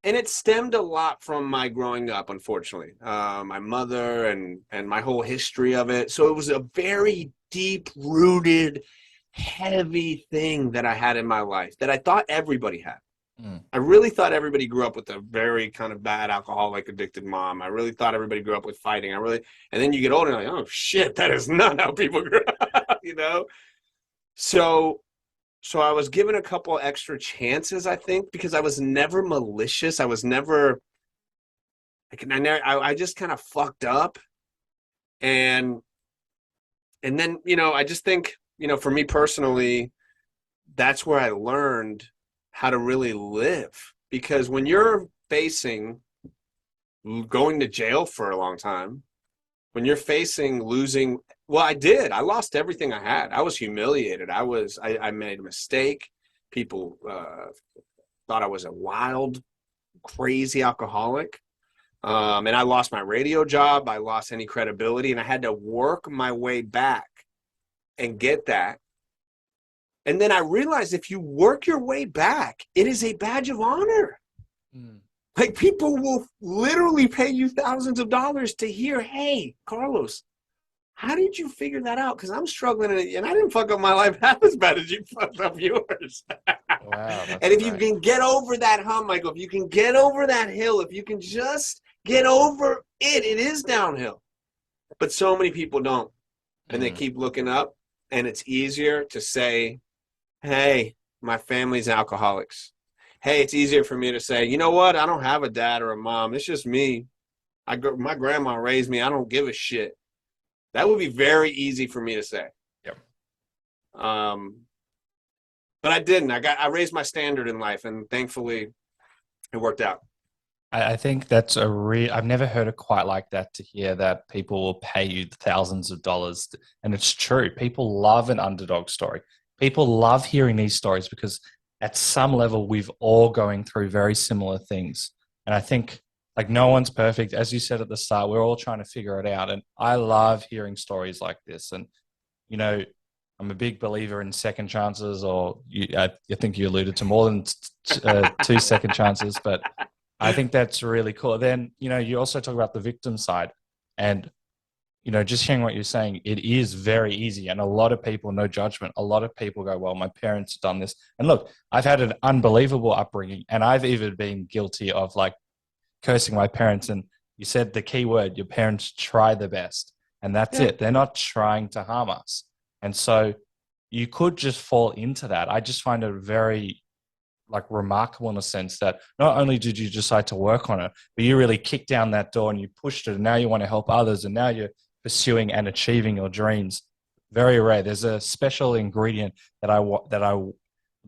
And it stemmed a lot from my growing up, unfortunately. My mother and my whole history of it. So it was a very deep-rooted, heavy thing that I had in my life that I thought everybody had. I really thought everybody grew up with a very kind of bad alcoholic addicted mom. I really thought everybody grew up with fighting. And then you get older and you're like, oh shit, that is not how people grew up, you know? So I was given a couple extra chances, I think, because I was never malicious. I was never, I just kind of fucked up. And then, you know, I just think, you know, for me personally, that's where I learned how to really live. Because when you're facing going to jail for a long time, when you're facing losing, well, I lost everything I had. I was humiliated. I made a mistake. People thought I was a wild, crazy alcoholic. And I lost my radio job. I lost any credibility, and I had to work my way back and get that. And then I realized if you work your way back, it is a badge of honor. Like, people will literally pay you thousands of dollars to hear, hey, Carlos, how did you figure that out? Because I'm struggling, and I didn't fuck up my life half as bad as you fucked up yours. Wow, and if you can get over that hump, Michael, if you can get over that hill, if you can just get over it, it is downhill. But so many people don't. And they keep looking up, and it's easier to say, hey, my family's alcoholics. Hey, it's easier for me to say, you know what? I don't have a dad or a mom. It's just me. My grandma raised me. I don't give a shit. That would be very easy for me to say. Yep. But I didn't. I raised my standard in life, and thankfully it worked out. I think that's I've never heard it quite like that, to hear that people will pay you thousands of dollars. And it's true. People love an underdog story. People love hearing these stories because at some level, we've all going through very similar things. And I think, like, no one's perfect. As you said at the start, we're all trying to figure it out. And I love hearing stories like this. And, you know, I'm a big believer in second chances, or I think you alluded to more than 2 second chances, but I think that's really cool. Then, you know, you also talk about the victim side, and, you know, just hearing what you're saying, it is very easy. And a lot of people, no judgment, a lot of people go, well, my parents have done this. And look, I've had an unbelievable upbringing, and I've even been guilty of, like, cursing my parents. And you said the key word, your parents try their best, and that's it. They're not trying to harm us. And so you could just fall into that. I just find it very, like, remarkable in a sense that not only did you decide to work on it, but you really kicked down that door and you pushed it, and now you want to help others, and now you're pursuing and achieving your dreams. Very rare. There's a special ingredient that I would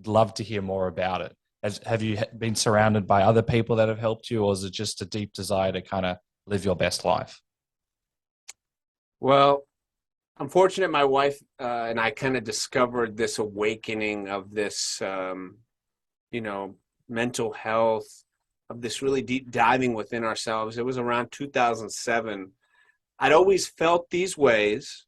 love to hear more about it. Have you been surrounded by other people that have helped you, or is it just a deep desire to kind of live your best life? Well, I'm fortunate my wife and I kind of discovered this awakening of this, you know, mental health, of this really deep diving within ourselves. It was around 2007. I'd always felt these ways.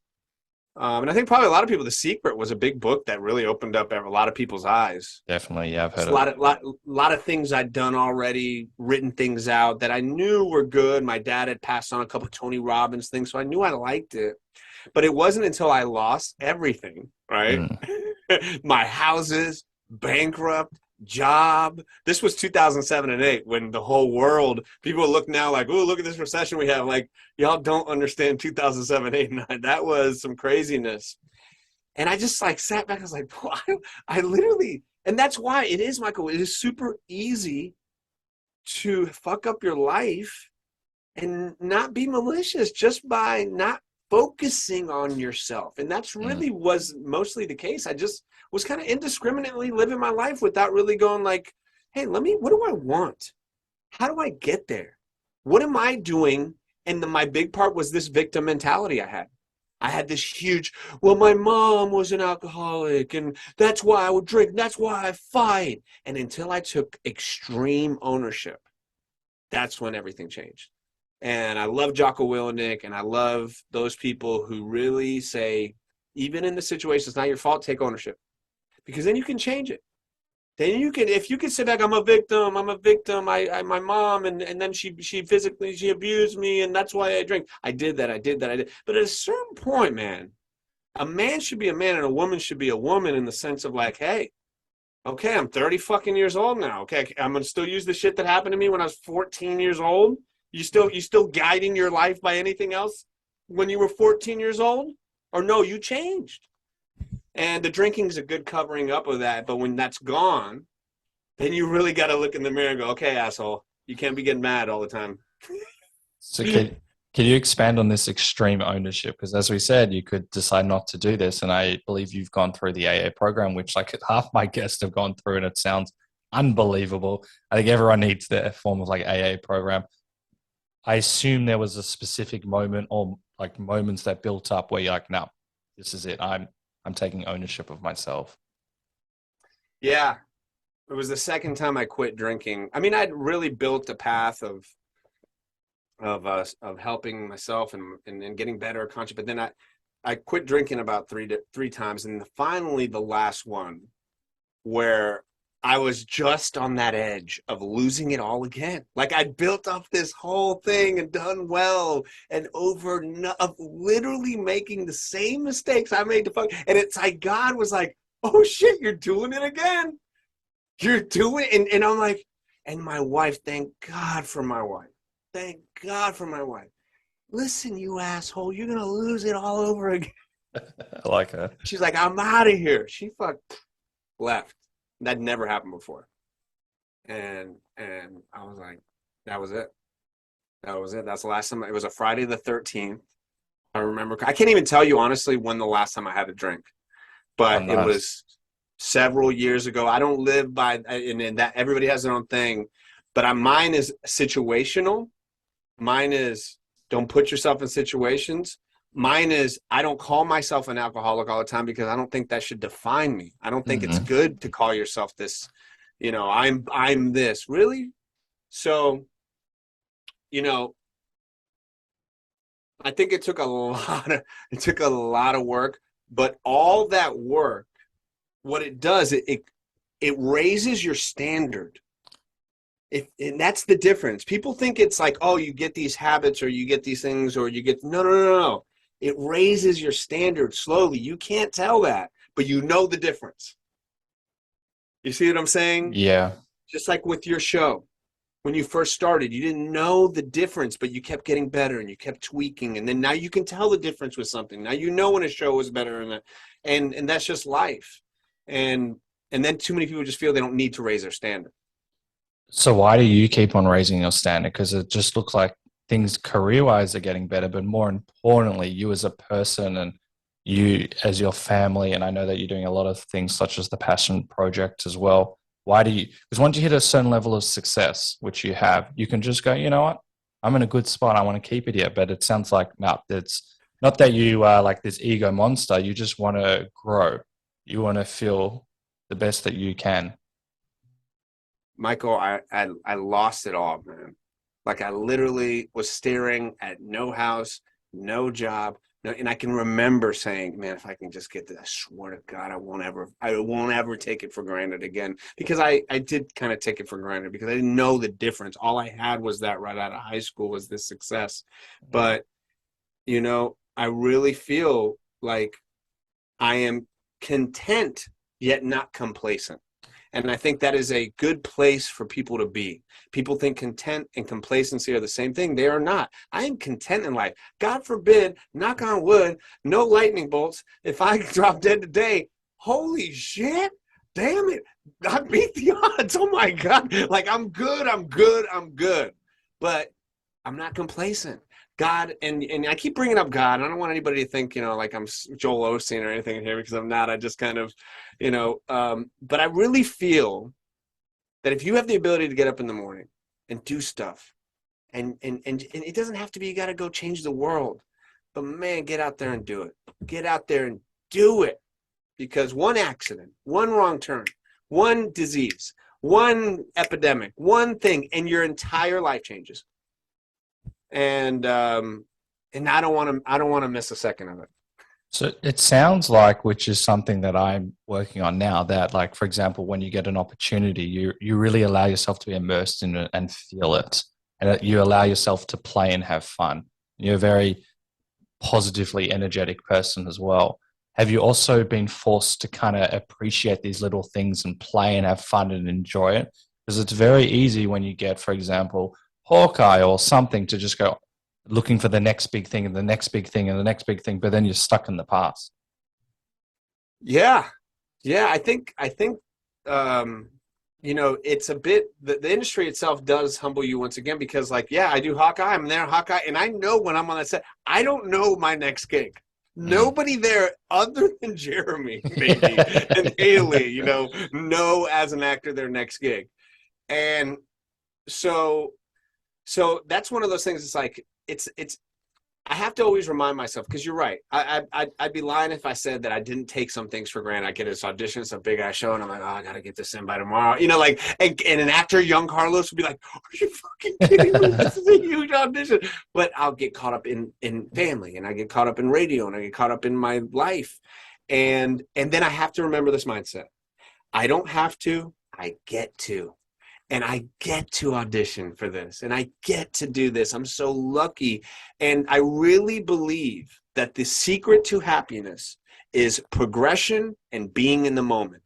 And I think probably a lot of people, The Secret was a big book that really opened up a lot of people's eyes. Definitely, yeah, I've heard a lot of things I'd done already, written things out that I knew were good. My dad had passed on a couple of Tony Robbins things, so I knew I liked it. But it wasn't until I lost everything, right? My houses, bankrupt, job. This was 2007 and 8 when the whole world, people look now like, oh, look at this recession we have. Like, y'all don't understand 2007, 8, 9. That was some craziness. And I just, like, sat back. I was like, I literally, and that's why it is, Michael, it is super easy to fuck up your life and not be malicious just by not focusing on yourself. And that's really was mostly the case. I just was kind of indiscriminately living my life without really going like, hey, what do I want? How do I get there? What am I doing? And my big part was this victim mentality I had. I had this huge, well, my mom was an alcoholic, and that's why I would drink. That's why I fight. And until I took extreme ownership, that's when everything changed. And I love Jocko Willenick, and I love those people who really say, even in the situation, it's not your fault, take ownership. Because then you can change it. Then you can, if you can sit back, I'm a victim, my mom, and then she physically, she abused me, and that's why I drink. I did that. But at a certain point, man, a man should be a man and a woman should be a woman, in the sense of like, hey, Okay, I'm 30 fucking years old now. Okay, I'm gonna still use the shit that happened to me when I was 14 years old. You still guiding your life by anything else when you were 14 years old? Or no, you changed. And the drinking's a good covering up of that. But when that's gone, then you really got to look in the mirror and go, okay, asshole, you can't be getting mad all the time. So can you expand on this extreme ownership? Because as we said, you could decide not to do this. And I believe you've gone through the AA program, which like half my guests have gone through, and it sounds unbelievable. I think everyone needs their form of like AA program. I assume there was a specific moment or like moments that built up where you're like, no, this is it. I'm taking ownership of myself. Yeah. It was the second time I quit drinking. I mean, I'd really built a path of helping myself and getting better conscious. But then I quit drinking about three times. And finally the last one where I was just on that edge of losing it all again. Like I built up this whole thing and done well and of literally making the same mistakes I made to fuck. And it's like, God was like, oh shit, you're doing it again. You're doing it. And I'm like, and my wife, thank God for my wife. Thank God for my wife. Listen, you asshole, you're going to lose it all over again. I like her. She's like, I'm out of here. She left. That never happened before. And I was like, that was it. That was it. That's the last time. It was a Friday the 13th. I remember. I can't even tell you honestly when the last time I had a drink. But nice. It was several years ago. I don't live by, and that everybody has their own thing. But mine is situational. Mine is don't put yourself in situations. Mine is I don't call myself an alcoholic all the time because I don't think that should define me. I don't think it's good to call yourself this, I'm this. Really? So, I think it took a lot of work, but all that work, what it does, it raises your standard. And that's the difference. People think it's like, oh, you get these habits or you get these things or you get, no. It raises your standard slowly. You can't tell that, but you know the difference. You see what I'm saying? Yeah. Just like with your show. When you first started, you didn't know the difference, but you kept getting better and you kept tweaking. And then now you can tell the difference with something. Now you know when a show is better and that's just life. And then too many people just feel they don't need to raise their standard. So why do you keep on raising your standard? Because it just looks like things career-wise are getting better, but more importantly, you as a person and you as your family, and I know that you're doing a lot of things such as the Passion Project as well. Why do you? Because once you hit a certain level of success, which you have, you can just go, you know what? I'm in a good spot. I want to keep it here. But it sounds like, no, it's not that you are like this ego monster. You just want to grow. You want to feel the best that you can. Michael, I lost it all, man. Like I literally was staring at no house, no job, and I can remember saying, "Man, if I can just get this, I swear to God, I won't ever take it for granted again." Because I did kind of take it for granted because I didn't know the difference. All I had was that right out of high school was this success, but I really feel like I am content yet not complacent. And I think that is a good place for people to be. People think content and complacency are the same thing. They are not. I am content in life. God forbid, knock on wood, no lightning bolts. If I drop dead today, holy shit, damn it. I beat the odds. Oh my God. Like I'm good. But I'm not complacent. God, and I keep bringing up God. I don't want anybody to think, like I'm Joel Osteen or anything in here because I'm not. I just kind of, but I really feel that if you have the ability to get up in the morning and do stuff, and it doesn't have to be you got to go change the world, but man, get out there and do it. Get out there and do it, because one accident, one wrong turn, one disease, one epidemic, one thing, and your entire life changes. And I don't want to miss a second of it. So it sounds like, which is something that I'm working on now, that like, for example, when you get an opportunity, you really allow yourself to be immersed in it and feel it. And you allow yourself to play and have fun. You're a very positively energetic person as well. have you also been forced to kind of appreciate these little things and play and have fun and enjoy it? Because it's very easy when you get, for example, Hawkeye or something to just go looking for the next big thing and the next big thing and the next big thing, but then you're stuck in the past. Yeah. Yeah. It's a bit, the industry itself does humble you once again, because like, yeah, I do Hawkeye, I'm there Hawkeye. And I know when I'm on that set, I don't know my next gig. Nobody there other than Jeremy, maybe, and Haley, know as an actor their next gig. And so that's one of those things. It's like, I have to always remind myself, because you're right. I'd be lying if I said that I didn't take some things for granted. I get this audition, it's a big ass show, and I'm like, oh, I got to get this in by tomorrow. And an actor, young Carlos, would be like, are you fucking kidding me? This is a huge audition. But I'll get caught up in family, and I get caught up in radio, and I get caught up in my life. And then I have to remember this mindset. I don't have to, I get to. And I get to audition for this, and I get to do this. I'm so lucky. And I really believe that the secret to happiness is progression and being in the moment.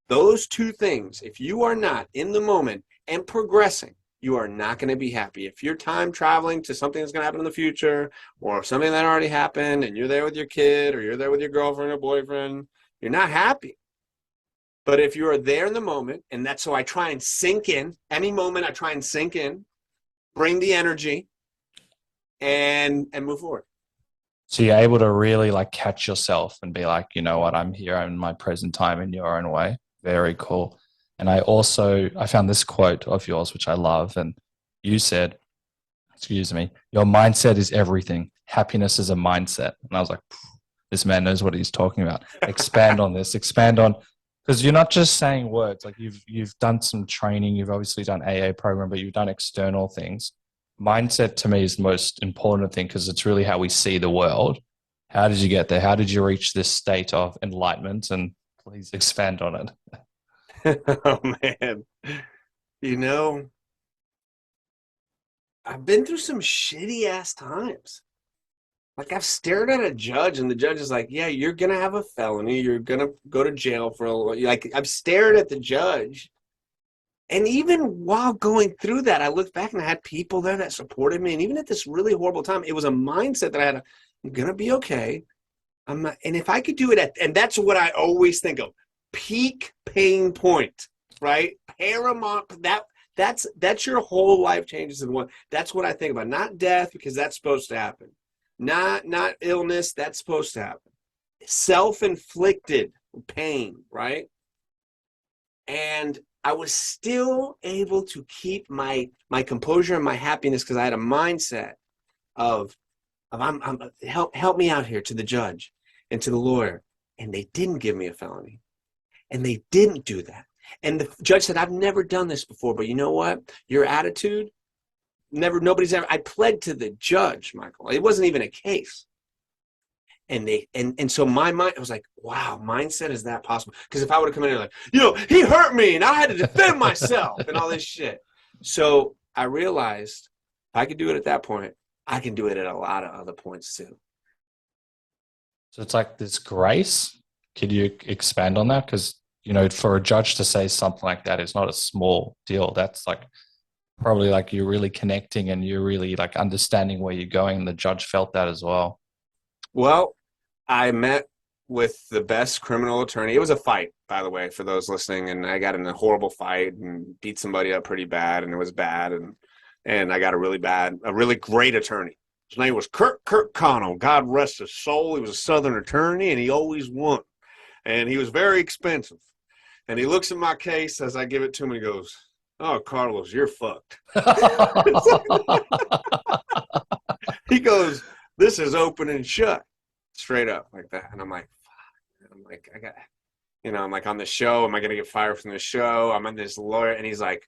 Those two things, if you are not in the moment and progressing, you are not going to be happy. If you're time traveling to something that's going to happen in the future, or something that already happened, and you're there with your kid, or you're there with your girlfriend or boyfriend, you're not happy. But if you are there in the moment, and that's so I try and sink in, any moment I try and sink in, bring the energy, and move forward. So you're able to really like catch yourself and be like, you know what, I'm here in my present time in your own way. Very cool. And I found this quote of yours, which I love. And you said, excuse me, your mindset is everything. Happiness is a mindset. And I was like, this man knows what he's talking about. Expand on this, because you're not just saying words. Like you've done some training, you've obviously done AA program, but you've done external things. Mindset to me is the most important thing, because it's really how we see the world. How did you get there? How did you reach this state of enlightenment? And please expand on it. Oh man, I've been through some shitty ass times. Like, I've stared at a judge, and the judge is like, yeah, you're going to have a felony. You're going to go to jail for a little. Like, I've stared at the judge. And even while going through that, I looked back and I had people there that supported me. And even at this really horrible time, it was a mindset that I had. I'm going to be okay. I'm not, and if I could do it and that's what I always think of, peak pain point, right? Paramount, that's your whole life changes in one. That's what I think about. Not death, because that's supposed to happen. Not illness, that's supposed to happen. Self-inflicted pain, right? And I was still able to keep my composure and my happiness, because I had a mindset of help me out here, to the judge and to the lawyer. And they didn't give me a felony. And they didn't do that. And the judge said, I've never done this before, but you know what? Your attitude, nobody's ever. I pled to the judge, Michael. It wasn't even a case. And so my mind, I was like, wow, mindset is that possible? Because if I would have come in here like, he hurt me and I had to defend myself and all this shit. So I realized if I could do it at that point, I can do it at a lot of other points too. So it's like this grace. Could you expand on that? Because, for a judge to say something like that is not a small deal. That's like probably like you're really connecting and you're really like understanding where you're going. And the judge felt that as well. Well, I met with the best criminal attorney. It was a fight, by the way, for those listening. And I got in a horrible fight and beat somebody up pretty bad. And it was bad. And I got a really great attorney. His name was Kirk Connell. God rest his soul. He was a Southern attorney, and he always won. And he was very expensive. And he looks at my case as I give it to him, and he goes, oh, Carlos, you're fucked. He goes, this is open and shut. Straight up like that. And I'm like, fuck. I'm like, I'm like on the show. Am I going to get fired from the show? I'm on this lawyer. And he's like,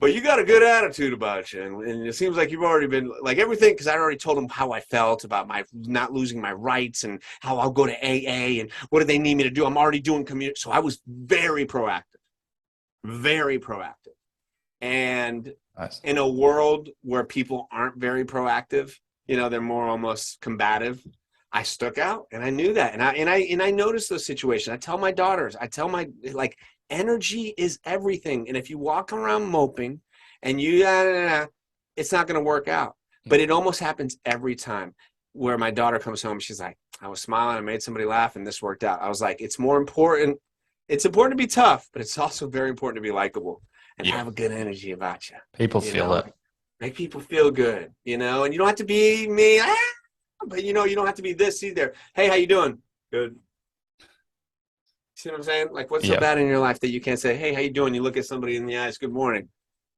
but you got a good attitude about you. And it seems like you've already been like everything. Cause I already told him how I felt about my not losing my rights and how I'll go to AA and what do they need me to do? I'm already doing community. So I was very proactive. And nice. In a world where people aren't very proactive, they're more almost combative. I stuck out, and I knew that. And I noticed those situations. I tell my daughters, I tell my, like, energy is everything. And if you walk around moping and it's not going to work out. But it almost happens every time where my daughter comes home. She's like, I was smiling, I made somebody laugh, and this worked out. I was like, it's important to be tough, but it's also very important to be likable and have a good energy about you. People feel it. Make people feel good, and you don't have to be me, but you don't have to be this either. Hey, how you doing? Good. See what I'm saying? Like, what's so bad in your life that you can't say, hey, how you doing? You look at somebody in the eyes, good morning.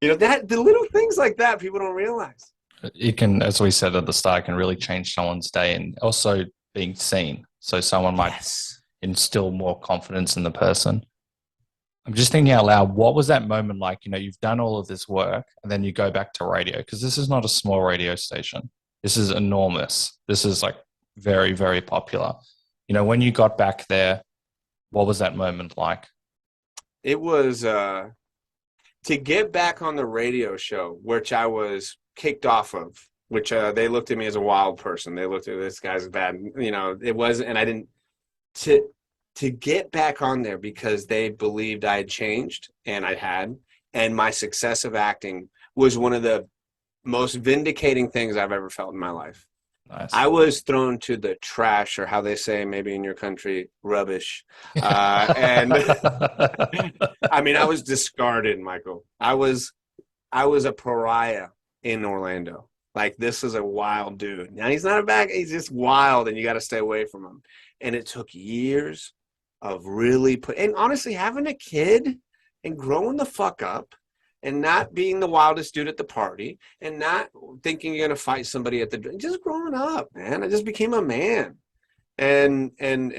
That the little things like that people don't realize. It can, as we said at the start, can really change someone's day, and also being seen. So someone might instill more confidence in the person. I'm just thinking out loud, what was that moment like? You've done all of this work and then you go back to radio, because this is not a small radio station. This is enormous. This is like very, very popular. When you got back there, what was that moment like? It was to get back on the radio show, which I was kicked off of, which they looked at me as a wild person. They looked at this guy's bad, it wasn't, and I didn't, to get back on there because they believed I had changed, and I had, and my success of acting was one of the most vindicating things I've ever felt in my life. Nice. I was thrown to the trash, or how they say maybe in your country, rubbish. And I mean, I was discarded, Michael. I was a pariah in Orlando. Like, this is a wild dude. Now, he's not a bad guy. He's just wild, and you got to stay away from him. And it took years of really and honestly, having a kid and growing the fuck up and not being the wildest dude at the party and not thinking you're going to fight somebody at just growing up, man. I just became a man. And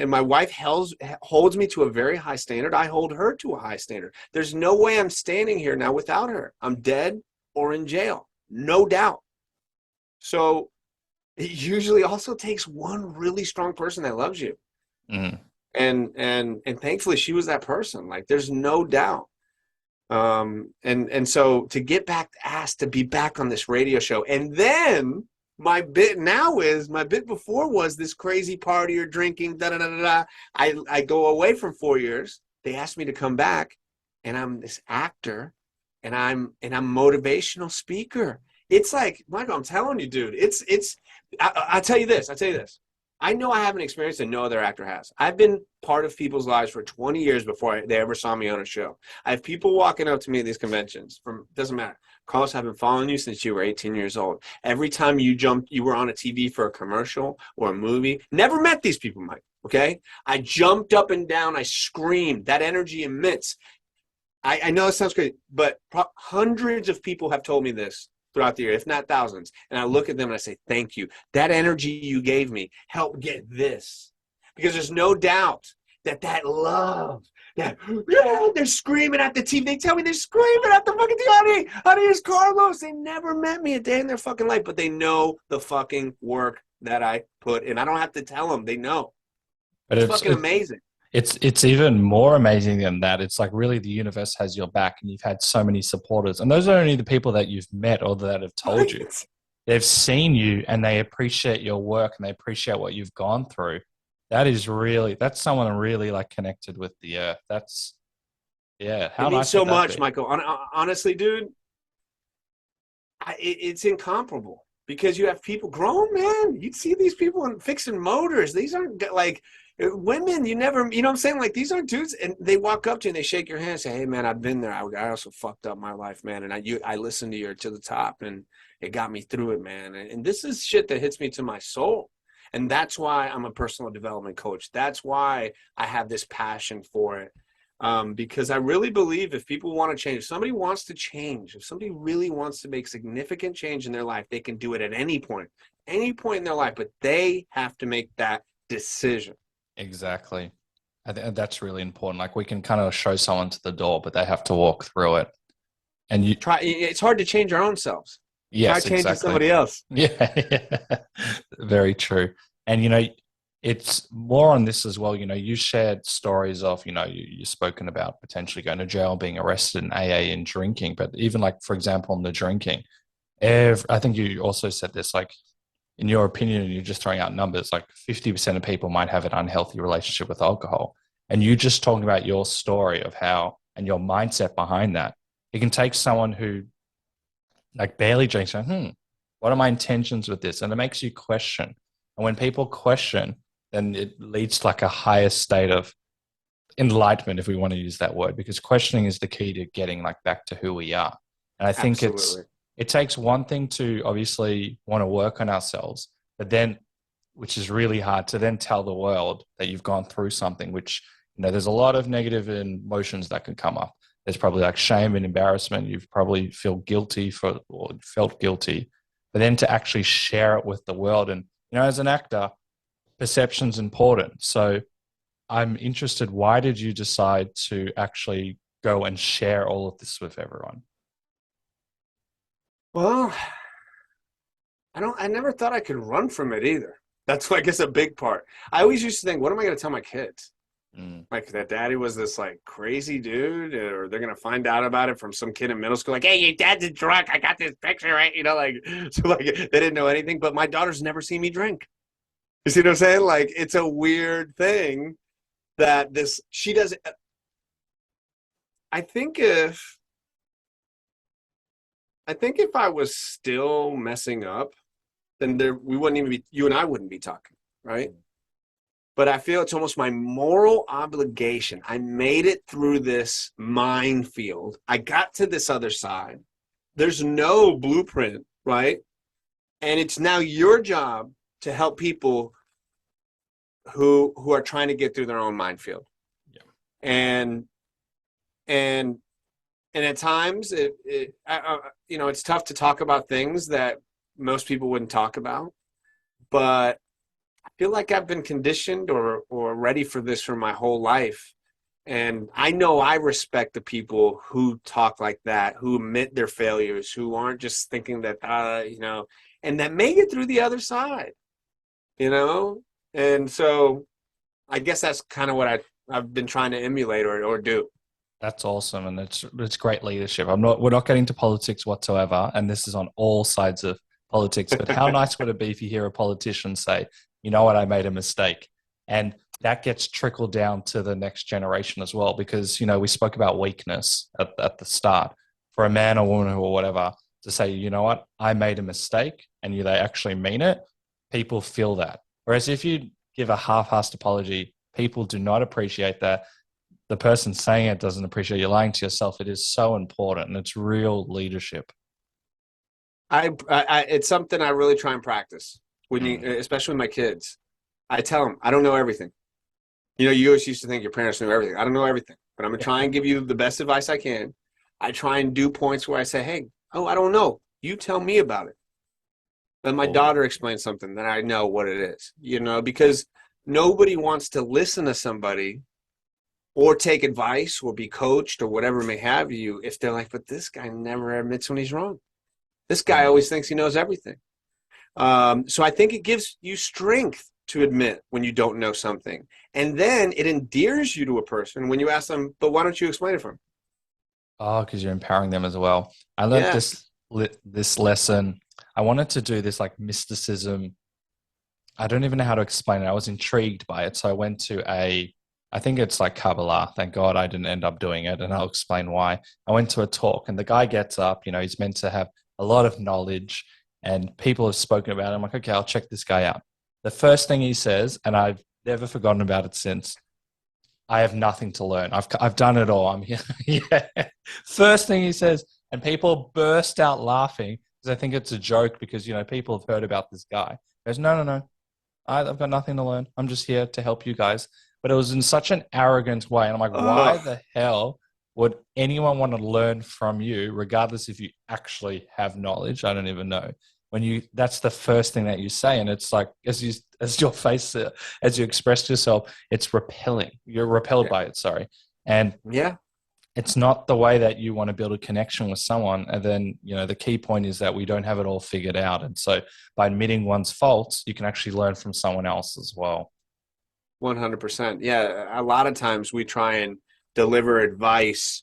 my wife holds me to a very high standard. I hold her to a high standard. There's no way I'm standing here now without her. I'm dead or in jail. No doubt. So it usually also takes one really strong person that loves you. Mm. And thankfully she was that person. Like, there's no doubt. And so to get back, asked to be back on this radio show, and then my bit before was this crazy party or drinking, I go away for 4 years. They asked me to come back, and I'm this actor, and I'm motivational speaker. It's like, Michael, I'm telling you, dude, I'll tell you this. I know I have an experience that no other actor has. I've been part of people's lives for 20 years before they ever saw me on a show. I have people walking up to me at these conventions doesn't matter. Carlos, I've been following you since you were 18 years old. Every time you were on a TV for a commercial or a movie. Never met these people, Mike, okay? I jumped up and down. I screamed. That energy emits. I know it sounds crazy, but hundreds of people have told me this throughout the year, if not thousands. And I look at them and I say, thank you. That energy you gave me helped get this. Because there's no doubt that love, they're screaming at the TV. They tell me they're screaming at the fucking TV. Honey, it's Carlos. They never met me a day in their fucking life, but they know the fucking work that I put in. I don't have to tell them. They know. But it's fucking amazing. It's even more amazing than that. It's like, really, the universe has your back, and you've had so many supporters. And those are only the people that you've met or that have told you. They've seen you, and they appreciate your work, and they appreciate what you've gone through. That's someone really like connected with the earth. That's, how it means so much, Michael. Honestly, dude, it's incomparable, because you have people grown, man. You'd see these people fixing motors. These aren't like women. You know what I'm saying? Like, these aren't dudes, and they walk up to you and they shake your hand and say, hey, man, I've been there. I also fucked up my life, man. And I listened to you to the top, and it got me through it, man. And this is shit that hits me to my soul. And that's why I'm a personal development coach. That's why I have this passion for it. Because I really believe if people want to change, if somebody wants to change, if somebody really wants to make significant change in their life, they can do it at any point in their life, but they have to make that decision. Exactly. I think that's really important. Like, we can kind of show someone to the door, but they have to walk through it. And it's hard to change our own selves. Yes, try changing exactly. Somebody else. Yeah. Very true. And, it's more on this as well. You shared stories of, you've spoken about potentially going to jail, being arrested in AA and drinking. But even, like, for example, in the drinking, I think you also said this, like, in your opinion, and you're just throwing out numbers, like 50% of people might have an unhealthy relationship with alcohol. And you just talking about your story of how and your mindset behind that. It can take someone who like barely drinks, and, what are my intentions with this? And it makes you question. And when people question, then it leads to like a higher state of enlightenment, if we want to use that word, because questioning is the key to getting like back to who we are. And I think Absolutely. it takes one thing to obviously want to work on ourselves, but then, which is really hard, to then tell the world that you've gone through something, which, there's a lot of negative emotions that can come up. There's probably like shame and embarrassment. You've probably feel guilty for, or felt guilty, but then to actually share it with the world. And, as an actor, perception's important. So I'm interested, why did you decide to actually go and share all of this with everyone? Well, I never thought I could run from it either. That's, I guess, a big part. I always used to think, what am I going to tell my kids? Like that daddy was this like crazy dude, or they're going to find out about it from some kid in middle school. Like, hey, your dad's a drunk. I got this picture, right? So like they didn't know anything, but my daughter's never seen me drink. You see what I'm saying? Like, it's a weird thing that she doesn't. I think if I was still messing up, then we wouldn't even be, you and I wouldn't be talking, right? But I feel it's almost my moral obligation. I made it through this minefield. I got to this other side. There's no blueprint, right? And it's now your job to help people who are trying to get through their own minefield. Yeah. And at times it's tough to talk about things that most people wouldn't talk about, but I feel like I've been conditioned or ready for this for my whole life. And I know I respect the people who talk like that, who admit their failures, who aren't just thinking that, and that make it through the other side, And so I guess that's kind of what I've been trying to emulate or do. That's awesome. And it's great leadership. We're not getting to politics whatsoever. And this is on all sides of politics, but how nice would it be if you hear a politician say, you know what, I made a mistake. And that gets trickled down to the next generation as well, because, we spoke about weakness at the start. For a man or woman or whatever to say, you know what, I made a mistake, and they actually mean it, people feel that. Whereas if you give a half-assed apology, people do not appreciate that. The person saying it doesn't appreciate you lying to yourself. It is so important, and it's real leadership. It's something I really try and practice especially with my kids. I tell them, I don't know everything. You always used to think your parents knew everything. I don't know everything, but I'm going to try and give you the best advice I can. I try and do points where I say, hey, I don't know. You tell me about it. Then my daughter explains something, then I know what it is, because nobody wants to listen to somebody or take advice or be coached or whatever may have you if they're like, but this guy never admits when he's wrong. This guy always thinks he knows everything. So I think it gives you strength to admit when you don't know something. And then it endears you to a person when you ask them, but why don't you explain it for them? Oh, because you're empowering them as well. I learned this lesson. I wanted to do this like mysticism. I don't even know how to explain it. I was intrigued by it. So I went to I think it's like Kabbalah. Thank God I didn't end up doing it. And I'll explain why. I went to a talk, and the guy gets up, he's meant to have a lot of knowledge, and people have spoken about it. I'm like, okay, I'll check this guy out. The first thing he says, and I've never forgotten about it since, I have nothing to learn. I've done it all. I'm here. Yeah. First thing he says, and people burst out laughing because I think it's a joke because, people have heard about this guy. He goes, no. I've got nothing to learn. I'm just here to help you guys. But it was in such an arrogant way. And I'm like, why the hell would anyone want to learn from you, regardless if you actually have knowledge? I don't even know. That's the first thing that you say. And it's like, as your face, as you express yourself, it's repelling. You're repelled by it. Sorry. And it's not the way that you want to build a connection with someone. And then, the key point is that we don't have it all figured out. And so by admitting one's faults, you can actually learn from someone else as well. 100%. Yeah. A lot of times we try and deliver advice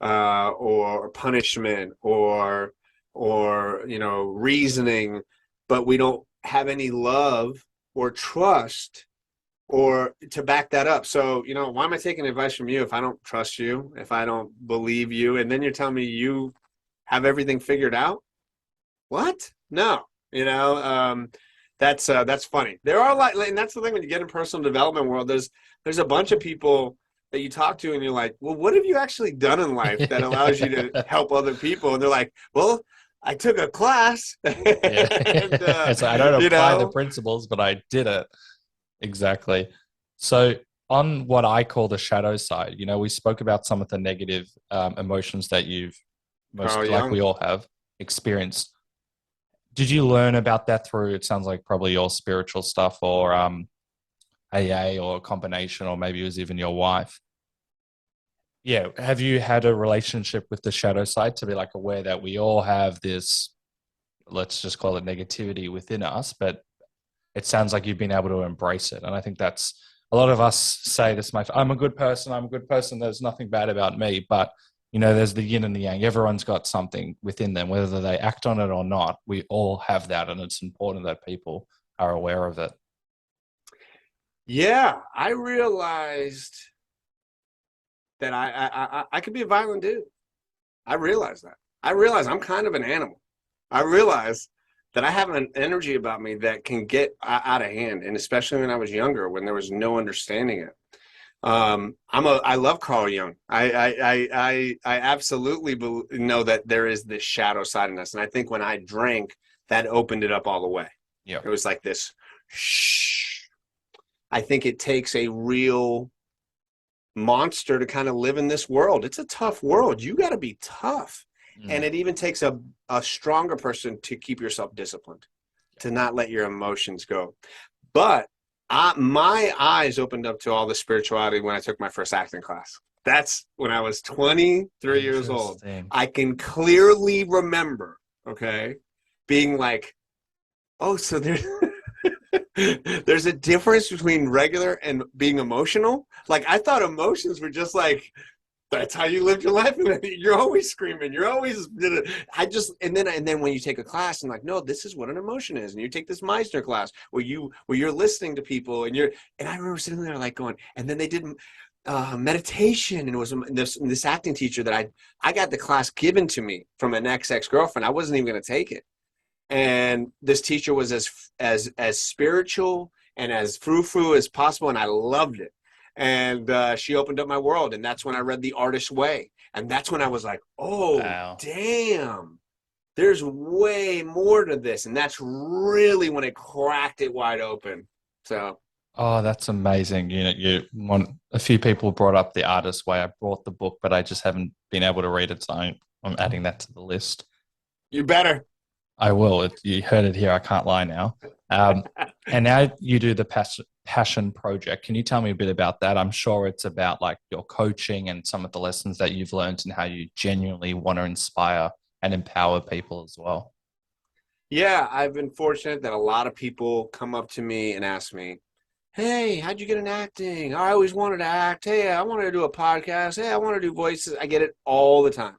or punishment or reasoning, but we don't have any love or trust or to back that up. So, why am I taking advice from you if I don't trust you, if I don't believe you, and then you're telling me you have everything figured out? What? No, that's funny. There are and that's the thing when you get in personal development world, there's a bunch of people that you talk to and you're like, well, what have you actually done in life that allows you to help other people? And they're like, well, I took a class. And, so I don't apply the principles, but I did it. Exactly. So on what I call the shadow side, we spoke about some of the negative emotions that you've like we all have experienced. Did you learn about that through, it sounds like probably your spiritual stuff or AA or a combination, or maybe it was even your wife? Yeah. Have you had a relationship with the shadow side to be like aware that we all have this, let's just call it negativity within us, but it sounds like you've been able to embrace it. And I think that's, a lot of us say this, I'm a good person, there's nothing bad about me. But, there's the yin and the yang. Everyone's got something within them, whether they act on it or not. We all have that. And it's important that people are aware of it. Yeah, I realized that I could be a violent dude. I realized that. I realized I'm kind of an animal. I realized that I have an energy about me that can get out of hand, and especially when I was younger, when there was no understanding it. I love Carl Jung. I absolutely know that there is this shadow side in us, and I think when I drank, that opened it up all the way. Yeah, it was like this. Shh. I think it takes a real monster to kind of live in this world. It's a tough world. You got to be tough. And it even takes a stronger person to keep yourself disciplined, to not let your emotions go. But my eyes opened up to all the spirituality when I took my first acting class. That's when I was 23 years old. I can clearly remember, being like, oh, so there's a difference between regular and being emotional. Like, I thought emotions were just like, that's how you lived your life. And you're always screaming. You're always, and then when you take a class and like, no, this is what an emotion is. And you take this Meisner class where you're listening to people and I remember sitting there like going, and then they did meditation, and it was this acting teacher that I got the class given to me from an ex-girlfriend. I wasn't even going to take it. And this teacher was as spiritual and as frou-frou as possible. And I loved it. And she opened up my world. And that's when I read The Artist's Way. And that's when I was like, oh, wow. Damn, there's way more to this. And that's really when it cracked it wide open. So. Oh, that's amazing. A few people brought up The Artist's Way. I brought the book, but I just haven't been able to read it. So I'm adding that to the list. You better. I will. You heard it here. I can't lie now. And now you do the Passion Project. Can you tell me a bit about that? I'm sure it's about like your coaching and some of the lessons that you've learned and how you genuinely want to inspire and empower people as well. Yeah, I've been fortunate that a lot of people come up to me and ask me, hey, how'd you get in acting? I always wanted to act. Hey, I wanted to do a podcast. Hey, I want to do voices. I get it all the time.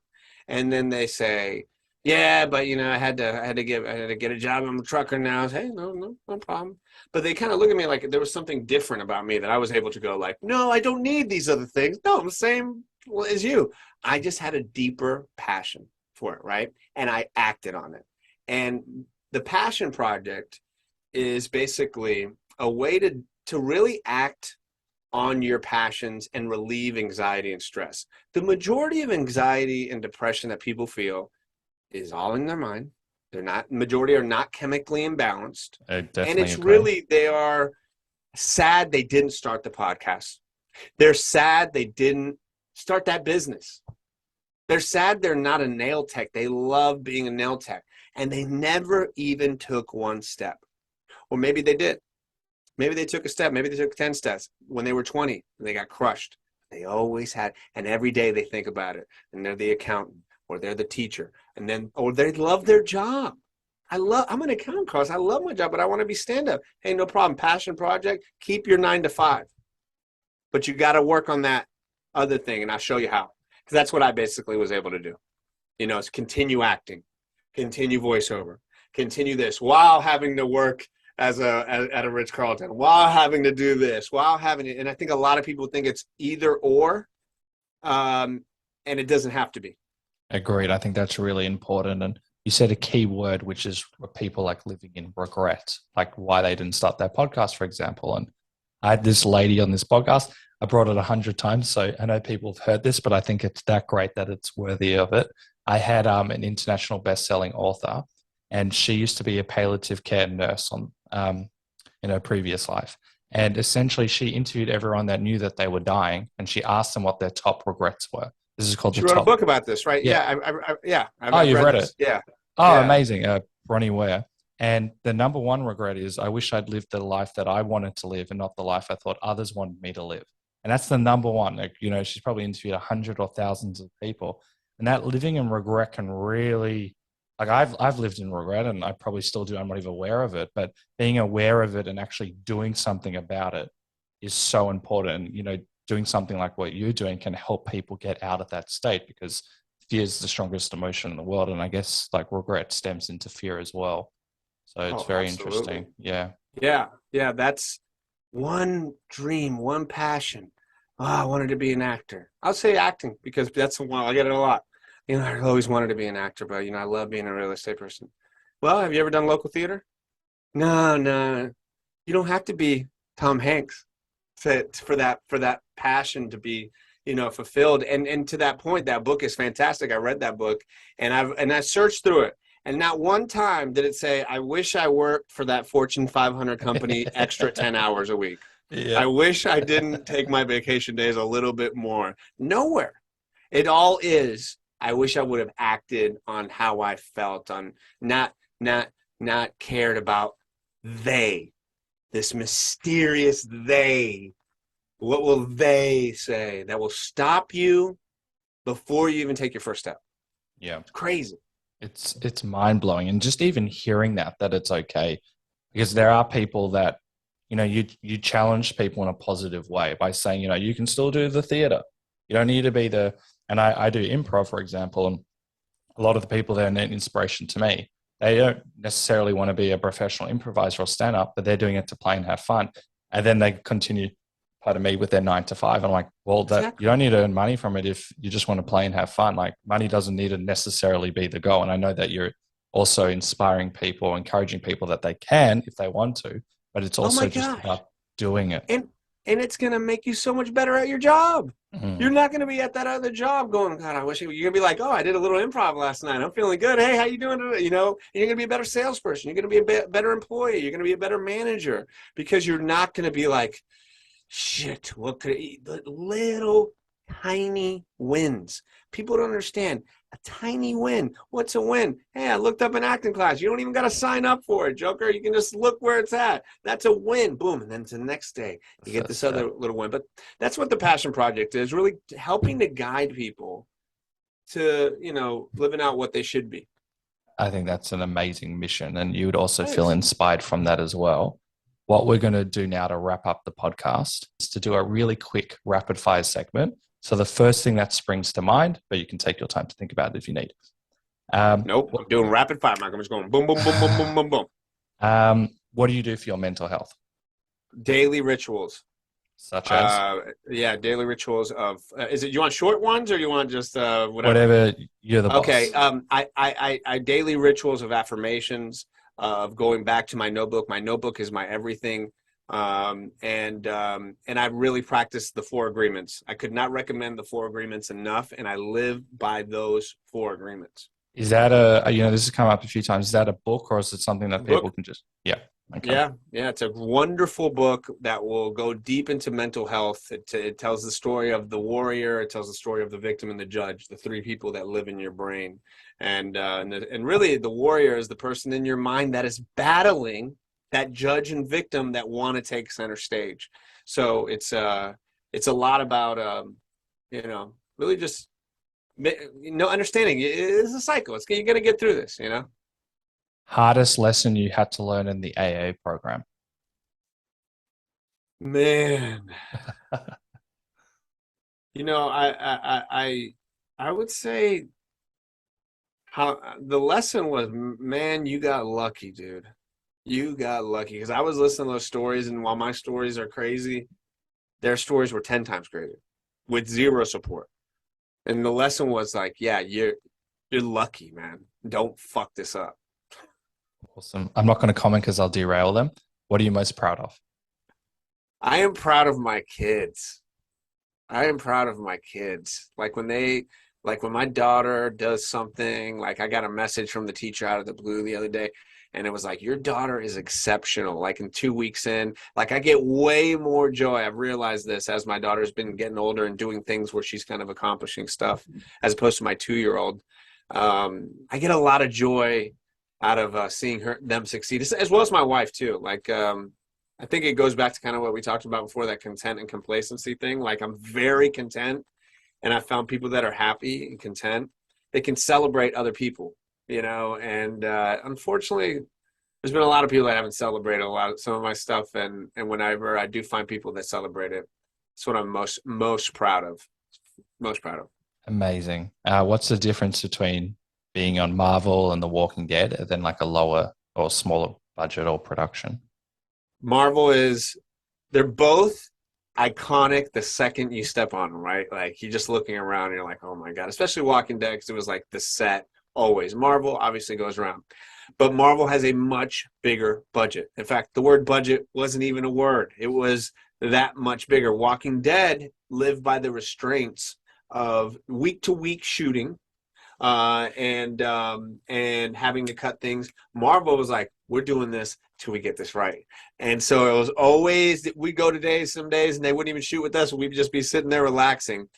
And then they say, yeah, but I had to get a job. I'm a trucker now. I say, hey, no problem. But they kind of look at me like there was something different about me that I was able to go like, no, I don't need these other things. No, I'm the same as you. I just had a deeper passion for it, right? And I acted on it. And the Passion Project is basically a way to really act on your passions and relieve anxiety and stress. The majority of anxiety and depression that people feel is all in their mind. Majority are not chemically imbalanced. And it's agree. Really, they are sad they didn't start the podcast. They're sad they didn't start that business. They're sad they're not a nail tech. They love being a nail tech. And they never even took one step. Or maybe they did. Maybe they took a step. Maybe they took 10 steps when they were 20 and they got crushed. They always had. And every day they think about it. And they're the accountant or they're the teacher. Or they love their job. I'm an accountant, Carlos. I love my job, but I want to be stand-up. Hey, no problem. Passion Project. Keep your 9 to 5. But you got to work on that other thing. And I'll show you how. Because that's what I basically was able to do. Is continue acting, continue voiceover, continue this while having to work at a Ritz Carlton while having to do this, while having it. And I think a lot of people think it's either or, and it doesn't have to be. Agreed. I think that's really important. And you said a key word, which is people like living in regret, like why they didn't start their podcast, for example. And I had this lady on this podcast. I brought it 100 times, so I know people have heard this, but I think it's that great that it's worthy of it. I had an international best-selling author, and she used to be a palliative care nurse in her previous life. And essentially, she interviewed everyone that knew that they were dying, and she asked them what their top regrets were. This is called She the wrote top. A book about this, right? Yeah. I've you've read this. it. Yeah. Oh, Yeah. amazing. Bronnie Ware. And the number one regret is I wish I'd lived the life that I wanted to live and not the life I thought others wanted me to live. And that's the number one. Like, she's probably interviewed 100 or thousands of people. And that living in regret can really, like I've lived in regret and I probably still do. I'm not even aware of it, but being aware of it and actually doing something about it is so important. Doing something like what you're doing can help people get out of that state, because fear is the strongest emotion in the world. And I guess like regret stems into fear as well. So it's very interesting. Yeah. Yeah. Yeah. That's one dream, one passion. Oh, I wanted to be an actor. I'll say acting because that's the one I get it a lot. I always wanted to be an actor, but I love being a real estate person. Well, have you ever done local theater? No. You don't have to be Tom Hanks for that passion to be fulfilled. And to that point, that book is fantastic. I read that book and I searched through it, and not one time did it say, I wish I worked for that Fortune 500 company extra 10 hours a week. Yeah. I wish I didn't take my vacation days a little bit more. Nowhere. It all is, I wish I would have acted on how I felt, on not cared about this mysterious they. What will they say that will stop you before you even take your first step? Yeah. It's crazy. It's mind-blowing. And just even hearing that it's okay, because there are people that, you challenge people in a positive way by saying, you can still do the theater. You don't need to be and I do improv, for example, and a lot of the people there are an inspiration to me. They don't necessarily want to be a professional improviser or stand-up, but they're doing it to play and have fun. And then they continue, pardon me, with their 9 to 5. I'm like, well, exactly. You don't need to earn money from it if you just want to play and have fun. Like, money doesn't need to necessarily be the goal. And I know that you're also inspiring people, encouraging people that they can if they want to, but it's also just about doing it. And it's going to make you so much better at your job. Mm. You're not going to be at that other job going, God, I wish you're going to be like, oh, I did a little improv last night. I'm feeling good. Hey, how you doing today? And you're going to be a better salesperson. You're going to be a better employee. You're going to be a better manager, because you're not going to be like, shit, what could I eat? Little tiny wins. People don't understand. A tiny win. What's a win? Hey, I looked up an acting class. You don't even got to sign up for it, Joker. You can just look where it's at. That's a win. Boom. And then to the next day, you get this other little win. But that's what the Passion Project is, really helping to guide people to, living out what they should be. I think that's an amazing mission. And you would also feel inspired from that as well. What we're going to do now to wrap up the podcast is to do a really quick rapid fire segment. So the first thing that springs to mind, but you can take your time to think about it if you need. Nope, I'm doing rapid fire, Mike. I'm just going boom, boom, boom, boom, boom, boom, boom. What do you do for your mental health? Daily rituals. Such as? Daily rituals of, you want short ones or you want just whatever? Whatever, you're the boss. Okay, I daily rituals of affirmations, of going back to my notebook. My notebook is my everything. And I've really practiced the 4 agreements. I could not recommend the 4 agreements enough, and I live by those 4 agreements. Is that this has come up a few times. Is that a book, or is it something that people can just, okay. Yeah. It's a wonderful book that will go deep into mental health. It tells the story of the warrior. It tells the story of the victim and the judge, the 3 people that live in your brain. And really the warrior is the person in your mind that is battling that judge and victim that want to take center stage. So it's a lot about, really just, understanding it's a cycle. You're going to get through this, Hardest lesson you had to learn in the AA program? Man, I would say how the lesson was, man, you got lucky, dude. You got lucky because I was listening to those stories, and while my stories are crazy, their stories were 10 times greater with zero support. And the lesson was like, yeah, you're lucky, man. Don't fuck this up. Awesome. I'm not going to comment because I'll derail them. What are you most proud of? I am proud of my kids. I am proud of my kids. Like when my daughter does something, like I got a message from the teacher out of the blue the other day, and it was like, your daughter is exceptional. Like in 2 weeks in, like I get way more joy. I've realized this as my daughter's been getting older and doing things where she's kind of accomplishing stuff as opposed to my 2-year-old. I get a lot of joy out of seeing them succeed, as well as my wife too. Like, I think it goes back to kind of what we talked about before, that content and complacency thing. Like I'm very content, and I found people that are happy and content, they can celebrate other people, and unfortunately there's been a lot of people that haven't celebrated some of my stuff. And whenever I do find people that celebrate it, it's what I'm most proud of. Most proud of. Amazing. What's the difference between being on Marvel and The Walking Dead and then like a lower or smaller budget or production? Marvel they're both iconic the second you step on them, right? Like you're just looking around and you're like, oh my God, especially Walking Dead, because it was like the set always. Marvel obviously goes around, but Marvel has a much bigger budget. In fact, the word budget wasn't even a word. It was that much bigger. Walking Dead lived by the restraints of week to week shooting, and having to cut things. Marvel was like, we're doing this till we get this right. And so it was always, we go to some days and they wouldn't even shoot with us. We'd just be sitting there relaxing.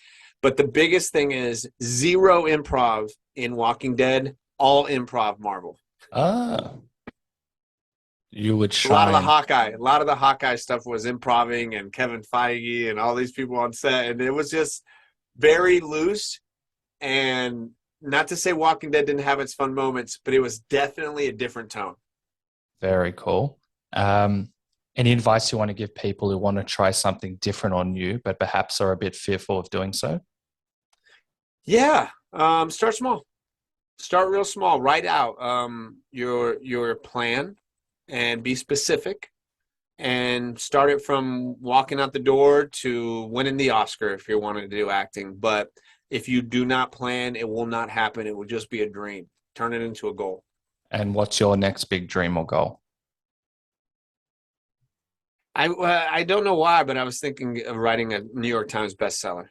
But the biggest thing is zero improv in Walking Dead, all improv Marvel. You would shine. A lot of the Hawkeye stuff was improving, and Kevin Feige and all these people on set. And it was just very loose. And not to say Walking Dead didn't have its fun moments, but it was definitely a different tone. Very cool. Any advice you want to give people who want to try something different or new, but perhaps are a bit fearful of doing so? Yeah. Start small. Start real small. Write out your plan and be specific, and start it from walking out the door to winning the Oscar if you're wanting to do acting. But if you do not plan, it will not happen. It will just be a dream. Turn it into a goal. And what's your next big dream or goal? I don't know why, but I was thinking of writing a New York Times bestseller.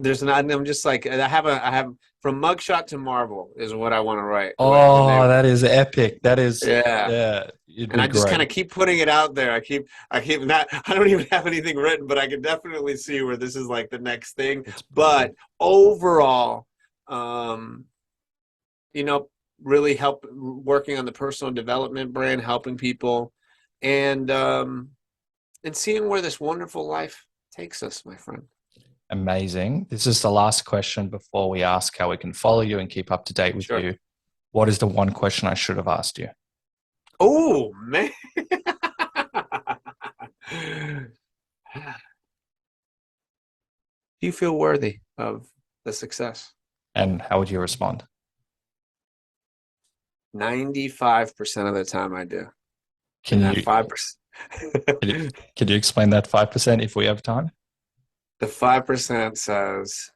I'm just like, I have from Mugshot to Marvel is what I want to write. Oh, that is epic. That is, yeah. And I just kind of keep putting it out there. I keep not, I don't even have anything written, but I can definitely see where this is like the next thing. But overall, really help working on the personal development brand, helping people, and seeing where this wonderful life takes us, my friend. Amazing. This is the last question before we ask how we can follow you and keep up to date with you. What is the one question I should have asked you? Oh, man. Do you feel worthy of the success? And how would you respond? 95% of the time I do. Can you 5%? Can you explain that 5% if we have time? The 5% says,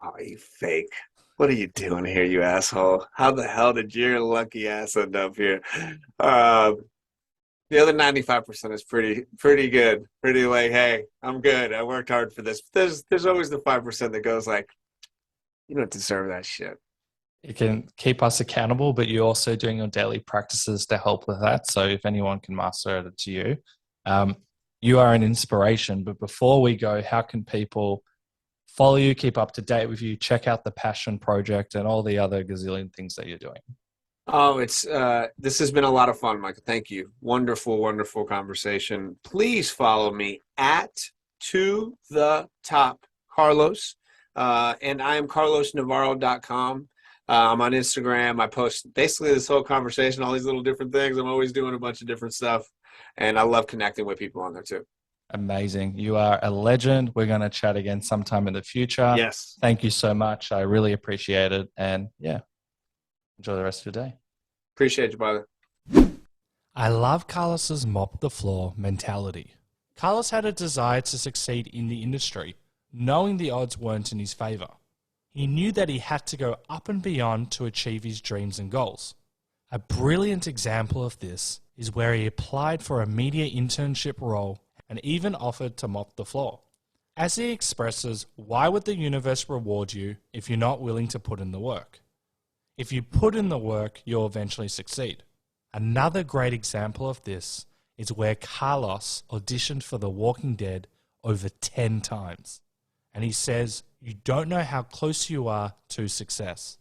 oh, you fake. What are you doing here, you asshole? How the hell did your lucky ass end up here? The other 95% is pretty good. Pretty like, hey, I'm good. I worked hard for this. There's always the 5% that goes like, you don't deserve that shit. It can keep us accountable, but you're also doing your daily practices to help with that. So if anyone can master it, it's you. You are an inspiration. But before we go, how can people follow you, keep up to date with you, check out the Passion Project and all the other gazillion things that you're doing? Oh, this has been a lot of fun, Michael. Thank you. Wonderful, wonderful conversation. Please follow me at To The Top Carlos. And I am carlosnavarro.com. I'm on Instagram. I post basically this whole conversation, all these little different things. I'm always doing a bunch of different stuff. And I love connecting with people on there too. Amazing. You are a legend. We're going to chat again sometime in the future. Yes. Thank you so much. I really appreciate it. And yeah, enjoy the rest of your day. Appreciate you, brother. I love Carlos's mop the floor mentality. Carlos had a desire to succeed in the industry, knowing the odds weren't in his favour. He knew that he had to go up and beyond to achieve his dreams and goals. A brilliant example of this is where he applied for a media internship role and even offered to mop the floor. As he expresses, why would the universe reward you if you're not willing to put in the work? If you put in the work, you'll eventually succeed. Another great example of this is where Carlos auditioned for The Walking Dead over 10 times. And he says, you don't know how close you are to success.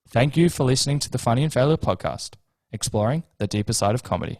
Thank you for listening to the Funny and Failure podcast, exploring the deeper side of comedy.